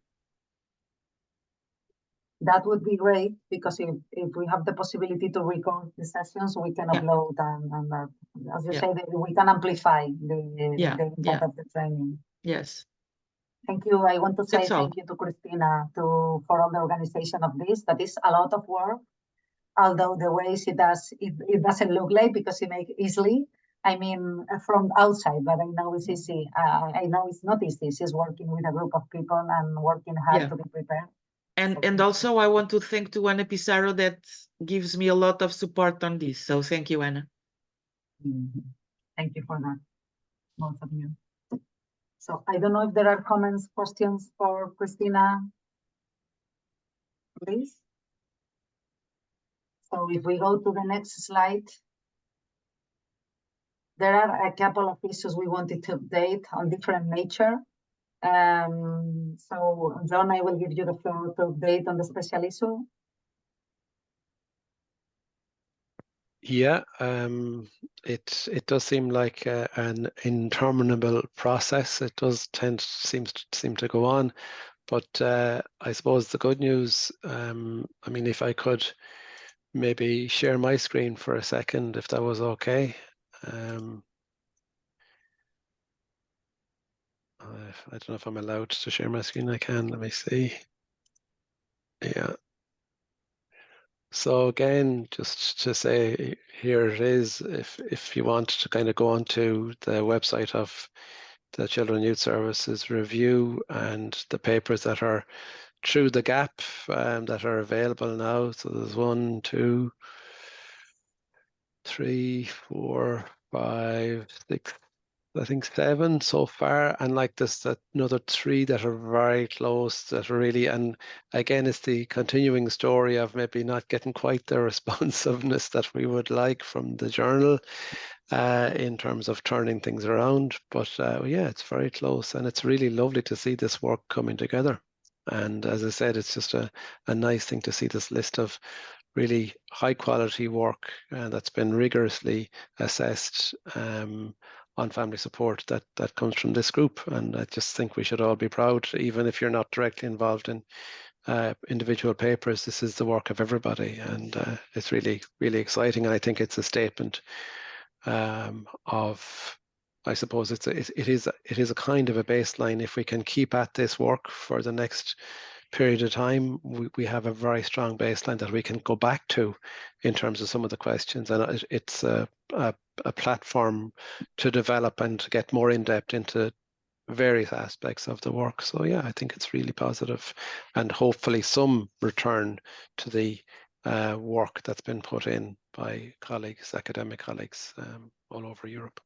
That would be great, because if we have the possibility to record the sessions, we can upload and as you say, we can amplify the impact of the training. Yes. Thank you. I want to say That's all. Thank you to Cristina for all the organization of this. That is a lot of work, although the ways it doesn't look like, because you make easily. I mean, from outside, but I know it's easy. I know it's not easy. She's working with a group of people and working hard to be prepared. And also I want to thank to Ana Pizarro that gives me a lot of support on this. So thank you, Ana. Thank you for that, both of you. So I don't know if there are comments, questions for Cristina, please. So if we go to the next slide, there are a couple of issues we wanted to update on different nature. So John, I will give you the floor to update on the special issue. Yeah, it does seem like an interminable process. It does seem to go on, but I suppose the good news, I mean, if I could maybe share my screen for a second, if that was okay. I don't know if I'm allowed to share my screen. I can. Let me see. Yeah. So again, just to say, here it is. If you want to kind of go onto the website of the Children and Youth Services review and the papers that are through the gap that are available now. So there's 1, 2, 3, 4, 5, 6. I think 7 so far, and like there's another 3 that are very close, that are really, and again, it's the continuing story of maybe not getting quite the responsiveness that we would like from the journal in terms of turning things around. But yeah, it's very close, and it's really lovely to see this work coming together. And as I said, it's just a nice thing to see this list of really high quality work that's been rigorously assessed on family support that comes from this group. And I just think we should all be proud, even if you're not directly involved in individual papers. This is the work of everybody, and it's really, really exciting. And I think it's a statement of, I suppose it is a kind of a baseline. If we can keep at this work for the next period of time, we have a very strong baseline that we can go back to in terms of some of the questions, and it's a platform to develop and to get more in depth into various aspects of the work. So yeah, I think it's really positive, and hopefully some return to the work that's been put in by colleagues, academic colleagues all over Europe.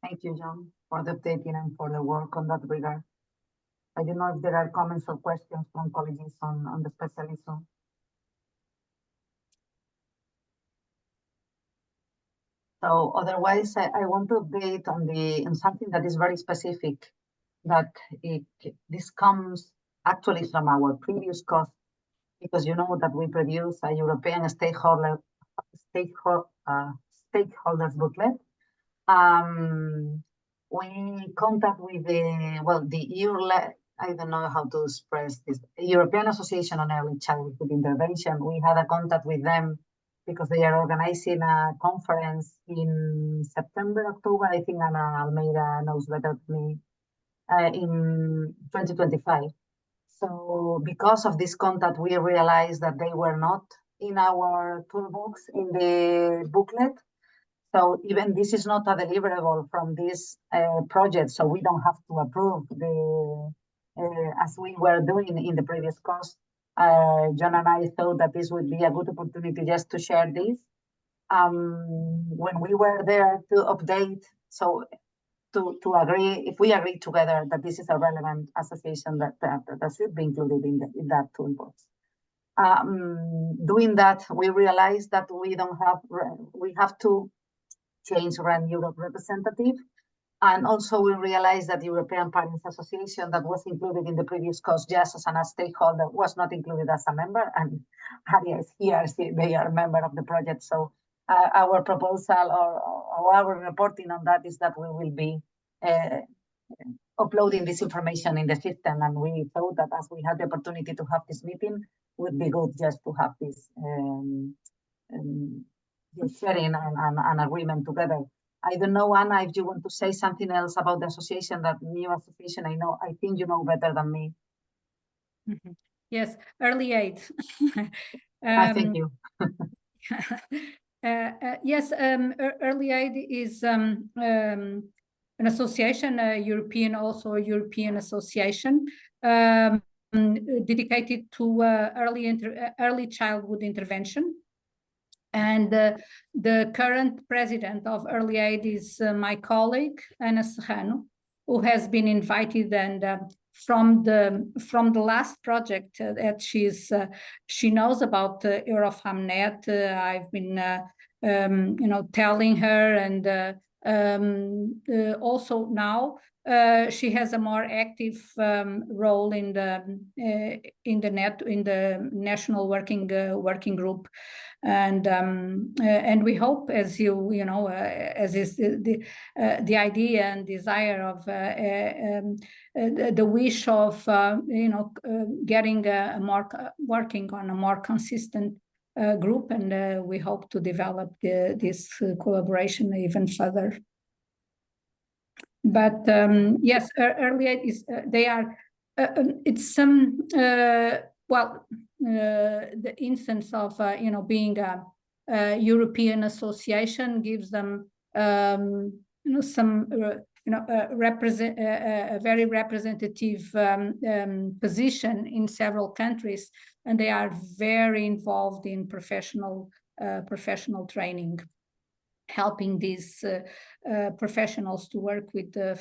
Thank you, John, for the updating and for the work on that regard. I don't know if there are comments or questions from colleagues on the special issue. So otherwise, I want to update on something that is very specific, that this comes actually from our previous cost, because you know that we produce a European stakeholders booklet, We contact with the I don't know how to express this, European Association on Early Childhood Intervention. We had a contact with them because they are organizing a conference in September, October, I think Ana Almeida knows better than me, in 2025. So because of this contact, we realized that they were not in our toolbox in the booklet. So even this is not a deliverable from this project, so we don't have to approve the, as we were doing in the previous course. John and I thought that this would be a good opportunity just to share this. When we were there to update, so to agree, if we agree together that this is a relevant association that should be included in that toolbox. Doing that, we realized that we have to change RAN Europe representative. And also we realized that the European Parents Association that was included in the previous course just as a stakeholder was not included as a member, and Haria is here, they are a member of the project. So our proposal or our reporting on that is that we will be uploading this information in the system, and we thought that as we had the opportunity to have this meeting, would be good just to have this sharing and agreement together. I don't know, Anna, if you want to say something else about the association, that new association. I think you know better than me. Yes, Early Aid. Thank you. Yes, Early Aid is an association, European association, dedicated to early childhood intervention. And the current president of Early Aid is my colleague, Ana Serrano, who has been invited, and from the last project that she knows about EuroFam Net. I've been telling her, and also now she has a more active role in the national working group. And we hope, as as is the idea and desire of the wish of getting working on a more consistent group, and we hope to develop this collaboration even further. But yes, Early Aid is they are it's some the instance of being a European association gives them some a very representative position in several countries, and they are very involved in professional training, helping these professionals to work with the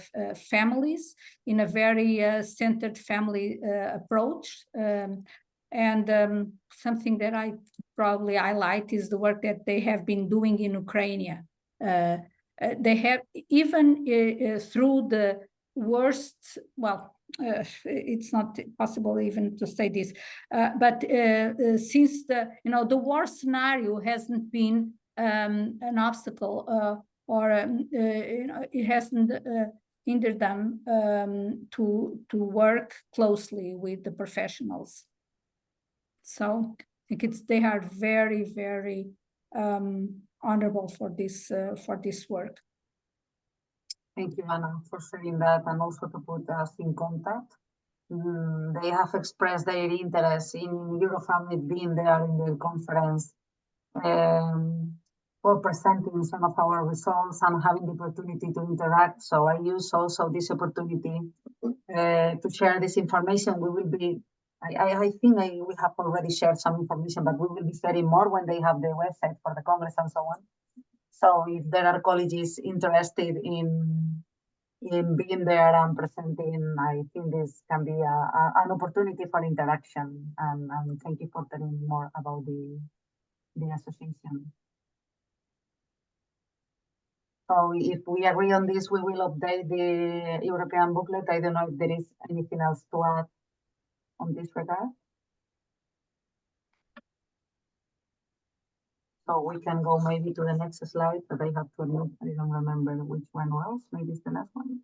families in a very centered family approach. And something that I probably highlight is the work that they have been doing in Ukraine. They have, even through the worst, it's not possible even to say this, but since the war scenario hasn't been an obstacle, or it hasn't hindered them to work closely with the professionals. So I think they are very, very honorable for this work. Thank you, Anna, for sharing that, and also to put us in contact. They have expressed their interest in EuroFam being there in the conference, for presenting some of our results and having the opportunity to interact. So I use also this opportunity to share this information. We will be, I think we have already shared some information, but we will be sharing more when they have the website for the Congress and so on. So if there are colleagues interested in being there and presenting, I think this can be an opportunity for interaction. And thank you for telling more about the association. So if we agree on this, we will update the European booklet. I don't know if there is anything else to add on this regard. So we can go maybe to the next slide, but I have to admit, I don't remember which one was. Maybe it's the last one.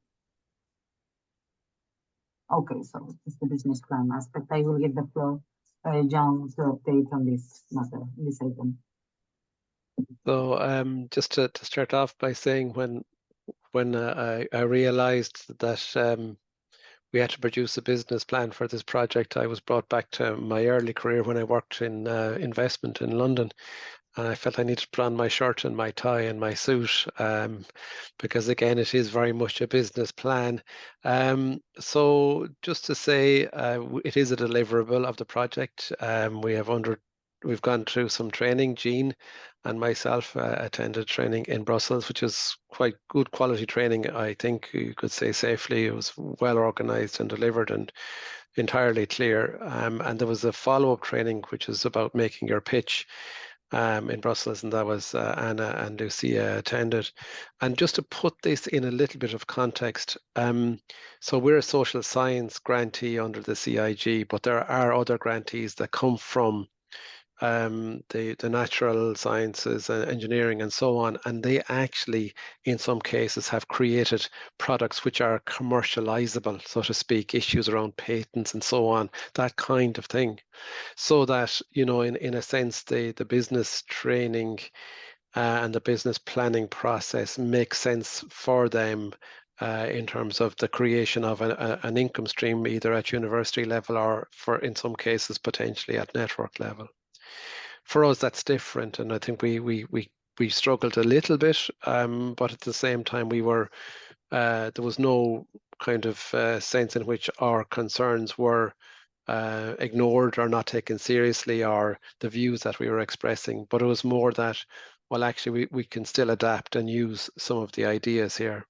Okay, so it's the business plan aspect. I will give the floor, John, to update on this matter, this item. So just to start off by saying when I realized that we had to produce a business plan for this project, I was brought back to my early career when I worked in investment in London. And I felt I needed to put on my shirt and my tie and my suit because, again, it is very much a business plan. So just to say, it is a deliverable of the project. We've gone through some training. Jean and myself attended training in Brussels, which is quite good quality training. I think you could say safely. It was well organized and delivered and entirely clear. And there was a follow-up training, which is about making your pitch in Brussels, and that was Anna and Lucia attended. And just to put this in a little bit of context, so we're a social science grantee under the CIG, but there are other grantees that come from the natural sciences, engineering, and so on, and they actually, in some cases, have created products which are commercializable, so to speak, issues around patents and so on, that kind of thing. So that, you know, in a sense, the business training and the business planning process makes sense for them in terms of the creation of an income stream, either at university level or, in some cases, potentially at network level. For us, that's different, and I think we struggled a little bit, but at the same time, there was no kind of sense in which our concerns were ignored or not taken seriously, or the views that we were expressing. But it was more that, well, actually, we can still adapt and use some of the ideas here.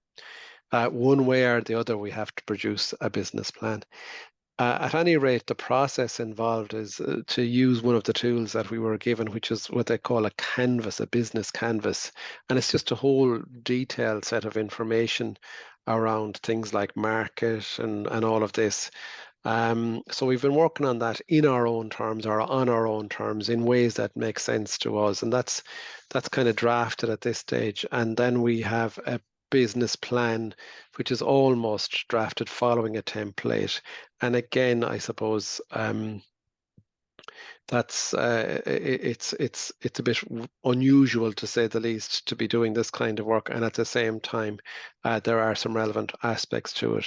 One way or the other, we have to produce a business plan. At any rate, the process involved is to use one of the tools that we were given, which is what they call a canvas, a business canvas. And it's just a whole detailed set of information around things like market and all of this. So we've been working on that in our own terms or on our own terms in ways that make sense to us. And that's kind of drafted at this stage. And then we have a business plan, which is almost drafted following a template. And again, I suppose that's it's a bit unusual, to say the least, to be doing this kind of work, and at the same time there are some relevant aspects to it.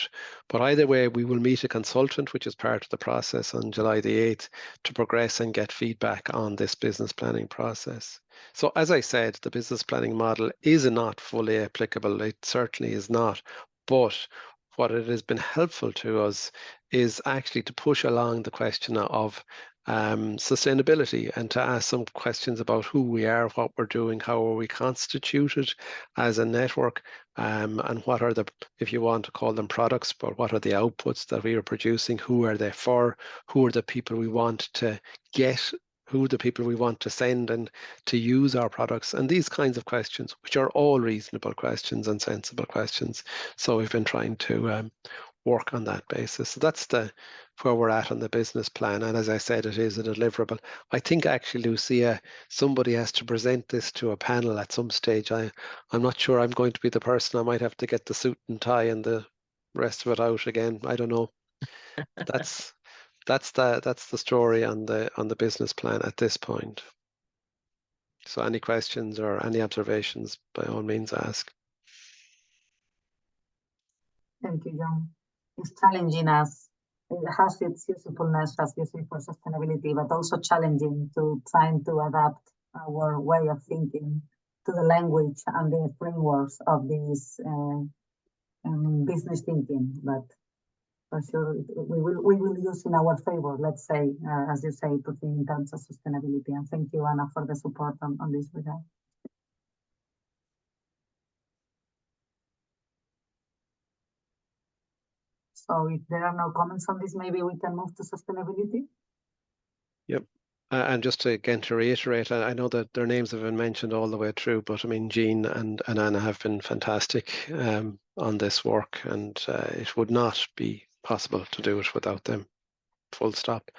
But either way, we will meet a consultant, which is part of the process, on July the 8th to progress and get feedback on this business planning process. So as I said, the business planning model is not fully applicable. It certainly is not. But what it has been helpful to us is actually to push along the question of sustainability and to ask some questions about who we are, what we're doing, how are we constituted as a network, and what are the, if you want to call them products, but what are the outputs that we are producing, who are they for, who are the people we want to get, who are the people we want to send and to use our products, and these kinds of questions, which are all reasonable questions and sensible questions. So we've been trying to work on that basis. So that's where we're at on the business plan. And as I said, it is a deliverable. I think actually, Lucia, somebody has to present this to a panel at some stage. I'm not sure I'm going to be the person. I might have to get the suit and tie and the rest of it out again. I don't know. That's the story on the business plan at this point. So any questions or any observations, by all means, ask. Thank you, John. It's challenging us. It has its usefulness, as you say, for sustainability, but also challenging to trying to adapt our way of thinking to the language and the frameworks of this business thinking. But for sure, we will use in our favor, let's say, as you say, to think in terms of sustainability. And thank you, Anna, for the support on this regard. So if there are no comments on this, maybe we can move to sustainability. Yep. And just to reiterate, I know that their names have been mentioned all the way through, but I mean, Jean and Anna have been fantastic on this work, and it would not be possible to do it without them. full stop.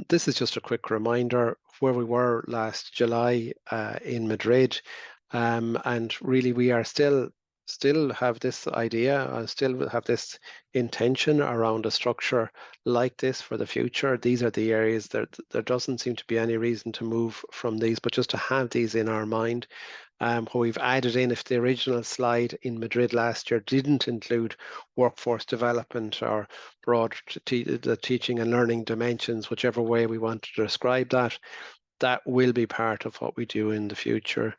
This is just a quick reminder where we were last July in Madrid, and really we are still have this idea and still have this intention around a structure like this for the future. These are the areas that there doesn't seem to be any reason to move from these, but just to have these in our mind. What we've added in, if the original slide in Madrid last year didn't include workforce development or broad the teaching and learning dimensions, whichever way we want to describe that, that will be part of what we do in the future.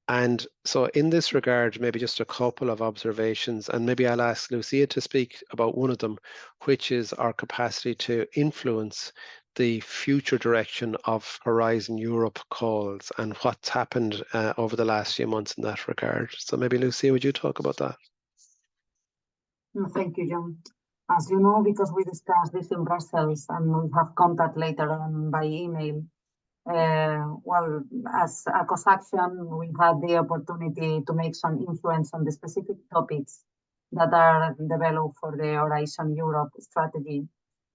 And so in this regard, maybe just a couple of observations, and maybe I'll ask Lucia to speak about one of them, which is our capacity to influence the future direction of Horizon Europe calls and what's happened over the last few months in that regard. So maybe Lucia, would you talk about that? Thank you, John. As you know, because we discussed this in Brussels and we have contact later on by email, well, as a COSACTION, we had the opportunity to make some influence on the specific topics that are developed for the Horizon Europe strategy.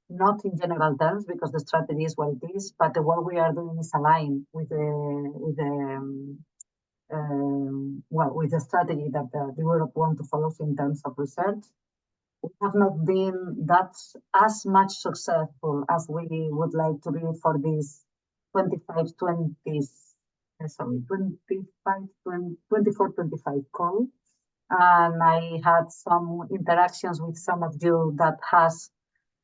Not in general terms, because the strategy is what it is, but what we are doing is aligned with the strategy that the Europe want to follow in terms of research. We have not been that as much successful as we would like to be for this 24-25 call. And I had some interactions with some of you that has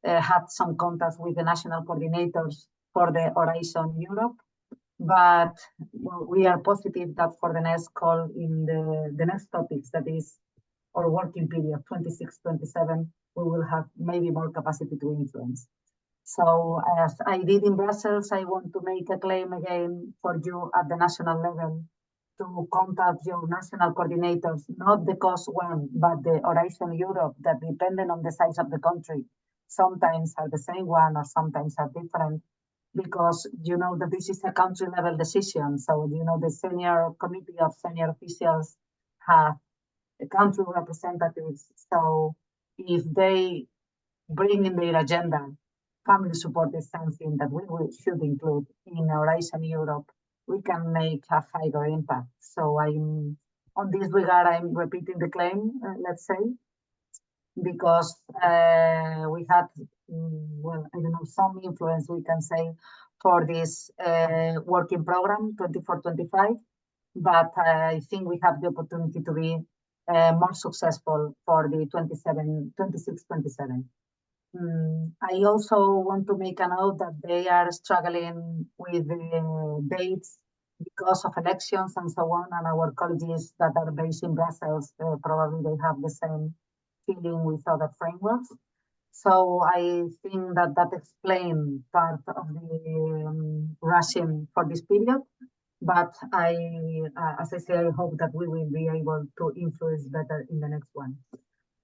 had some contacts with the national coordinators for the Horizon Europe. But we are positive that for the next call in the next topics, that is our working period 26-27, we will have maybe more capacity to influence. So as I did in Brussels, I want to make a claim again for you at the national level to contact your national coordinators, not the cost one, but the Horizon Europe, that depending on the size of the country, sometimes are the same one or sometimes are different, because you know that this is a country level decision. So, you know, the senior committee of senior officials have country representatives. So if they bring in their agenda, family support is something that we should include in Horizon Europe, we can make a higher impact. So I'm, on this regard, I'm repeating the claim, let's say, because we had, well, I don't know, some influence, we can say, for this working program 24-25, but I think we have the opportunity to be more successful for the 26-27. I also want to make a note that they are struggling with the dates because of elections and so on, and our colleagues that are based in Brussels, probably they have the same feeling with other frameworks. So I think that that explains part of the rushing for this period. But as I say, I hope that we will be able to influence better in the next one.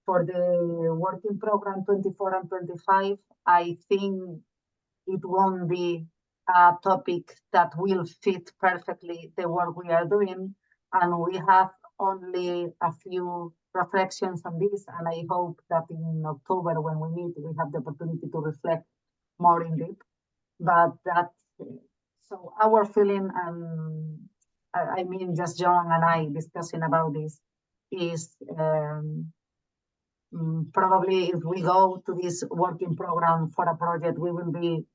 For the working program 24 and 25, I think it won't be a topic that will fit perfectly the work we are doing. And we have only a few reflections on this. And I hope that in October, when we meet, we have the opportunity to reflect more in depth. But that, so our feeling, and I mean, just John and I discussing about this, is probably if we go to this working program for a project, we will be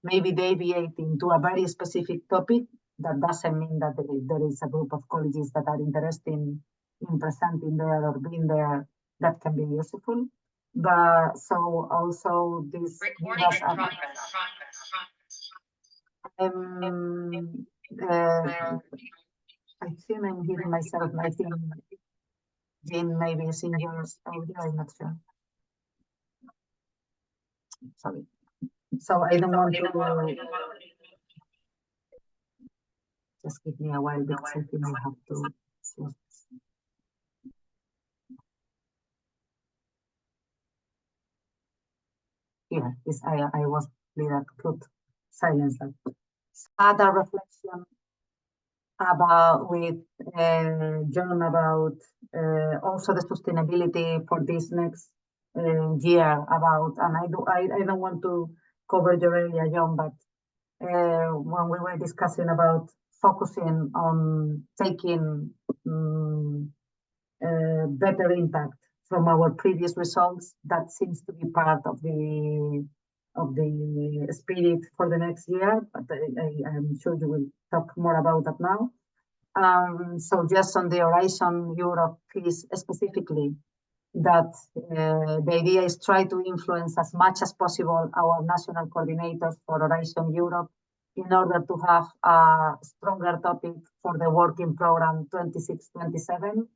maybe deviating to a very specific topic. That doesn't mean that there is a group of colleagues that are interested in presenting there or being there that can be useful. But so also this gives us I think I'm hearing myself. I think Jean maybe is in your audio, I'm not sure. Sorry. So I don't want to just give me a while because I think I have to. Yeah, this I was clear, could silence that. Other reflection about with John about also the sustainability for this next year about, and I don't want to cover your area, John, but when we were discussing about focusing on taking better impact from our previous results, that seems to be part of the spirit for the next year, but I'm sure you will talk more about that now. So just on the Horizon Europe piece specifically, that the idea is try to influence as much as possible our national coordinators for Horizon Europe in order to have a stronger topic for the working program 26-27.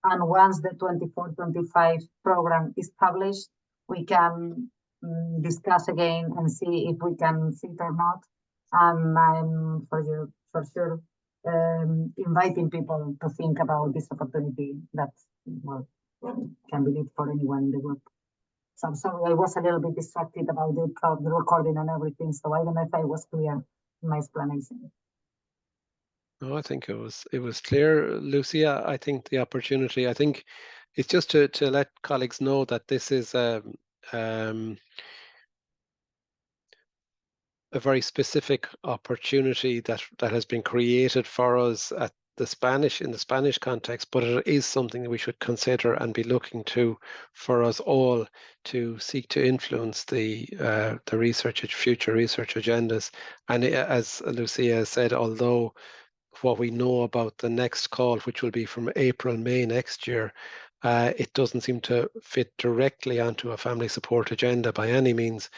And once the 24-25 program is published, we can discuss again and see if we can fit or not. And I'm for sure inviting people to think about this opportunity that can be good for anyone in the group. So I'm sorry, I was a little bit distracted about the recording and everything, so I don't know if I was clear in my explanation. No, I think it was clear, Lucia. I think the opportunity, I think it's just to let colleagues know that this is a very specific opportunity that has been created for us at in the Spanish context, but it is something that we should consider and be looking to for us all to seek to influence the future research agendas. And as Lucia said, although what we know about the next call, which will be from April, May next year, it doesn't seem to fit directly onto a family support agenda by any means.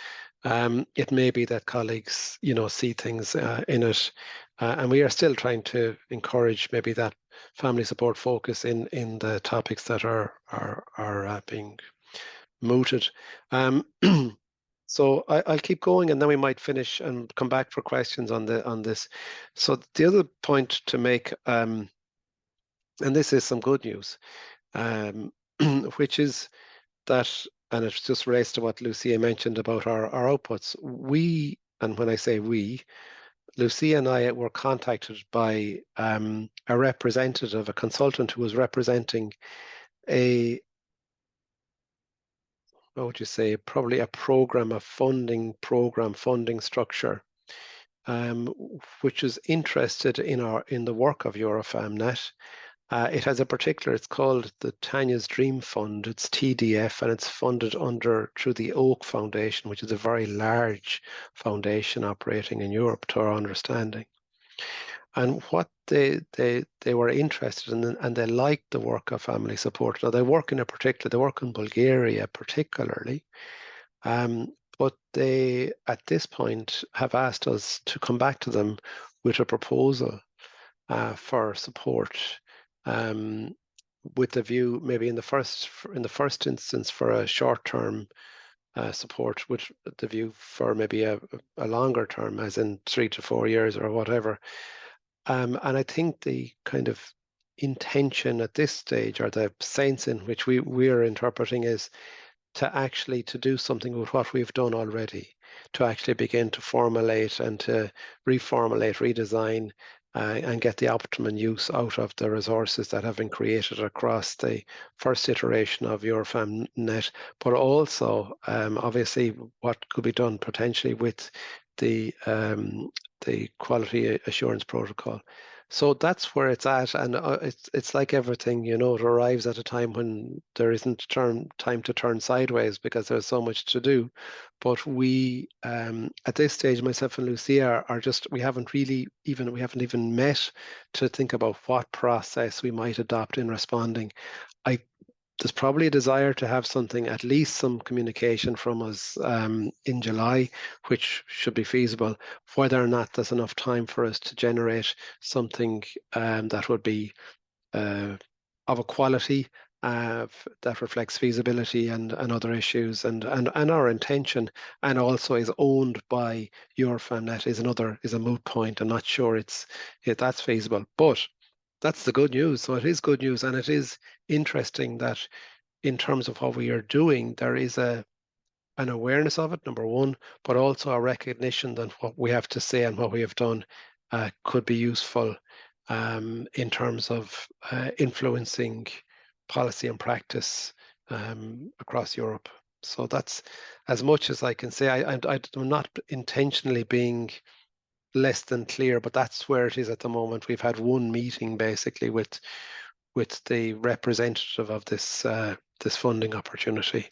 It may be that colleagues, see things in it, and we are still trying to encourage maybe that family support focus in the topics that are being mooted. So I'll keep going, and then we might finish and come back for questions on this. So the other point to make, and this is some good news, which is that, and it just relates to what Lucia mentioned about our outputs. We, and when I say we, Lucia and I were contacted by a representative, a consultant who was representing what would you say, probably a funding structure, which is interested in the work of EuroFamNet. It has it's called the Tanya's Dream Fund. It's TDF, and it's funded through the Oak Foundation, which is a very large foundation operating in Europe, to our understanding. And what they were interested in, and they liked the work of family support. Now they work in Bulgaria particularly, but they at this point have asked us to come back to them with a proposal for support, with the view maybe in the first instance for a short-term support, with the view for maybe a longer term, as in 3 to 4 years or whatever. And I think the kind of intention at this stage, or the sense in which we are interpreting, is to do something with what we've done already, to actually begin to formulate and to reformulate, redesign, and get the optimum use out of the resources that have been created across the first iteration of EuroFamNet, but also obviously what could be done potentially with the quality assurance protocol. So that's where it's at, and it's like everything, it arrives at a time when there isn't time to turn sideways because there's so much to do. But we, at this stage, myself and Lucia we haven't even met to think about what process we might adopt in responding. There's probably a desire to have at least some communication from us in July, which should be feasible. Whether or not there's enough time for us to generate something that would be of a quality that reflects feasibility and other issues, and our intention, and also is owned by EuroFamNet, is a moot point. I'm not sure that's feasible, but that's the good news. So it is good news, and it is interesting that in terms of what we are doing, there is an awareness of it, number one, but also a recognition that what we have to say and what we have done could be useful in terms of influencing policy and practice across Europe. So that's as much as I can say. I'm not intentionally being less than clear, but that's where it is at the moment. We've had one meeting basically with the representative of this this funding opportunity,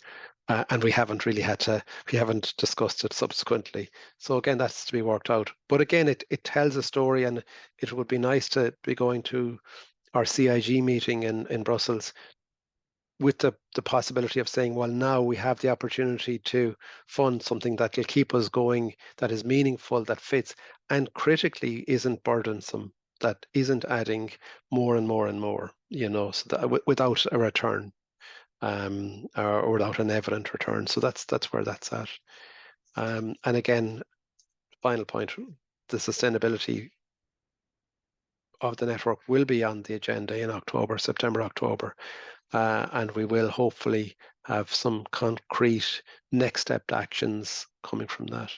and we haven't discussed it subsequently. So again, that's to be worked out. But again, it tells a story, and it would be nice to be going to our CIG meeting in Brussels with the possibility of saying, well, now we have the opportunity to fund something that will keep us going, that is meaningful, that fits, and critically isn't burdensome, that isn't adding more and more and more, you know, so that without a return, or without an evident return. So that's where that's at. And again, final point, the sustainability of the network will be on the agenda in September, October. And we will hopefully have some concrete next step actions coming from that.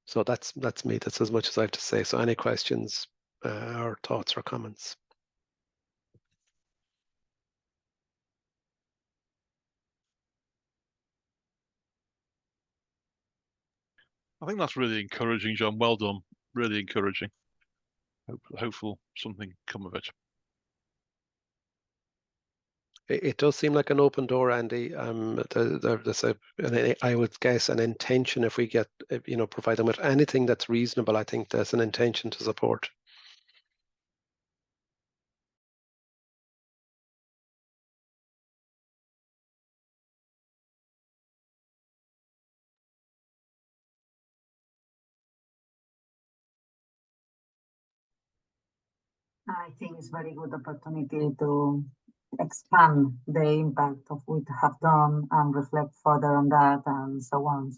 So that's me. That's as much as I have to say. So any questions or thoughts or comments? I think that's really encouraging, John. Well done. Really encouraging. Hopeful something come of it. It does seem like an open door, Andy. There's I would guess an intention, if we get, you know, provide them with anything that's reasonable. I think there's an intention to support. I think it's very good opportunity to expand the impact of what we have done and reflect further on that and so on.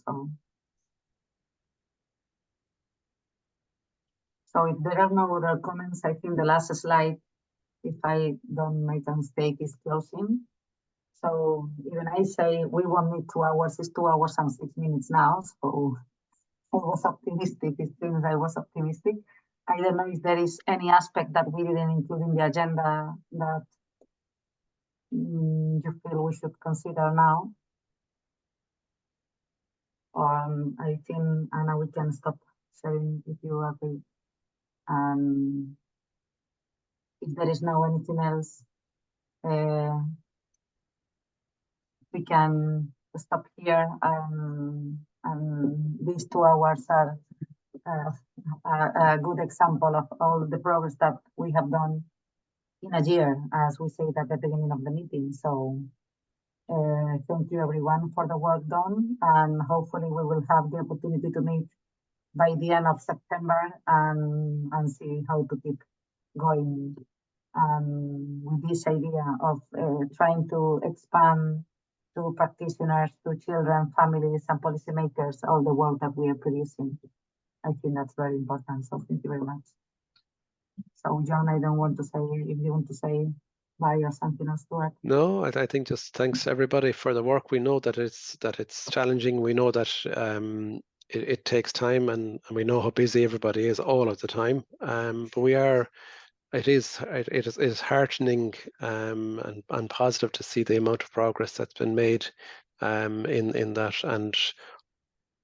So if there are no other comments, I think the last slide, if I don't make a mistake, is closing. So even I say we won't need 2 hours, it's 2 hours and 6 minutes now. So I was optimistic. It seems I was optimistic. I don't know if there is any aspect that we didn't include in the agenda that you feel we should consider now. I think, Anna, we can stop sharing if you agree. If there is no anything else, we can stop here. And these 2 hours are a good example of all the progress that we have done in a year, as we said at the beginning of the meeting. So thank you everyone for the work done, and hopefully we will have the opportunity to meet by the end of September and see how to keep going with this idea of trying to expand to practitioners, to children, families, and policymakers, all the work that we are producing. I think that's very important. So thank you very much. So John, I don't want to say, if you want to say bye or something else to add. No, I think just thanks everybody for the work. We know that it's challenging. We know that it takes time, and we know how busy everybody is all of the time. But it is heartening and positive to see the amount of progress that's been made in that, and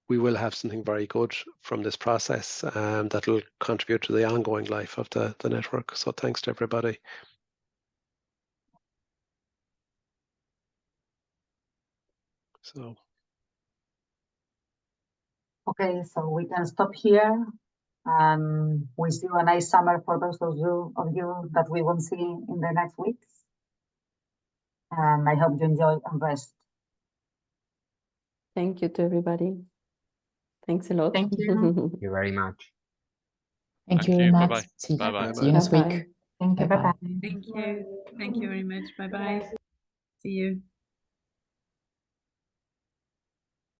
we will have something very good from this process that will contribute to the ongoing life of the network. So thanks to everybody. So. Okay, so we can stop here. Wish you a nice summer for those of you that we won't see in the next weeks. And I hope you enjoy and rest. Thank you to everybody. Thanks a lot. Thank you. Thank you very much. Thank you very much. Bye-bye. See you next week. Thank you. Bye-bye. Thank you. Thank you very much. Bye-bye. See you.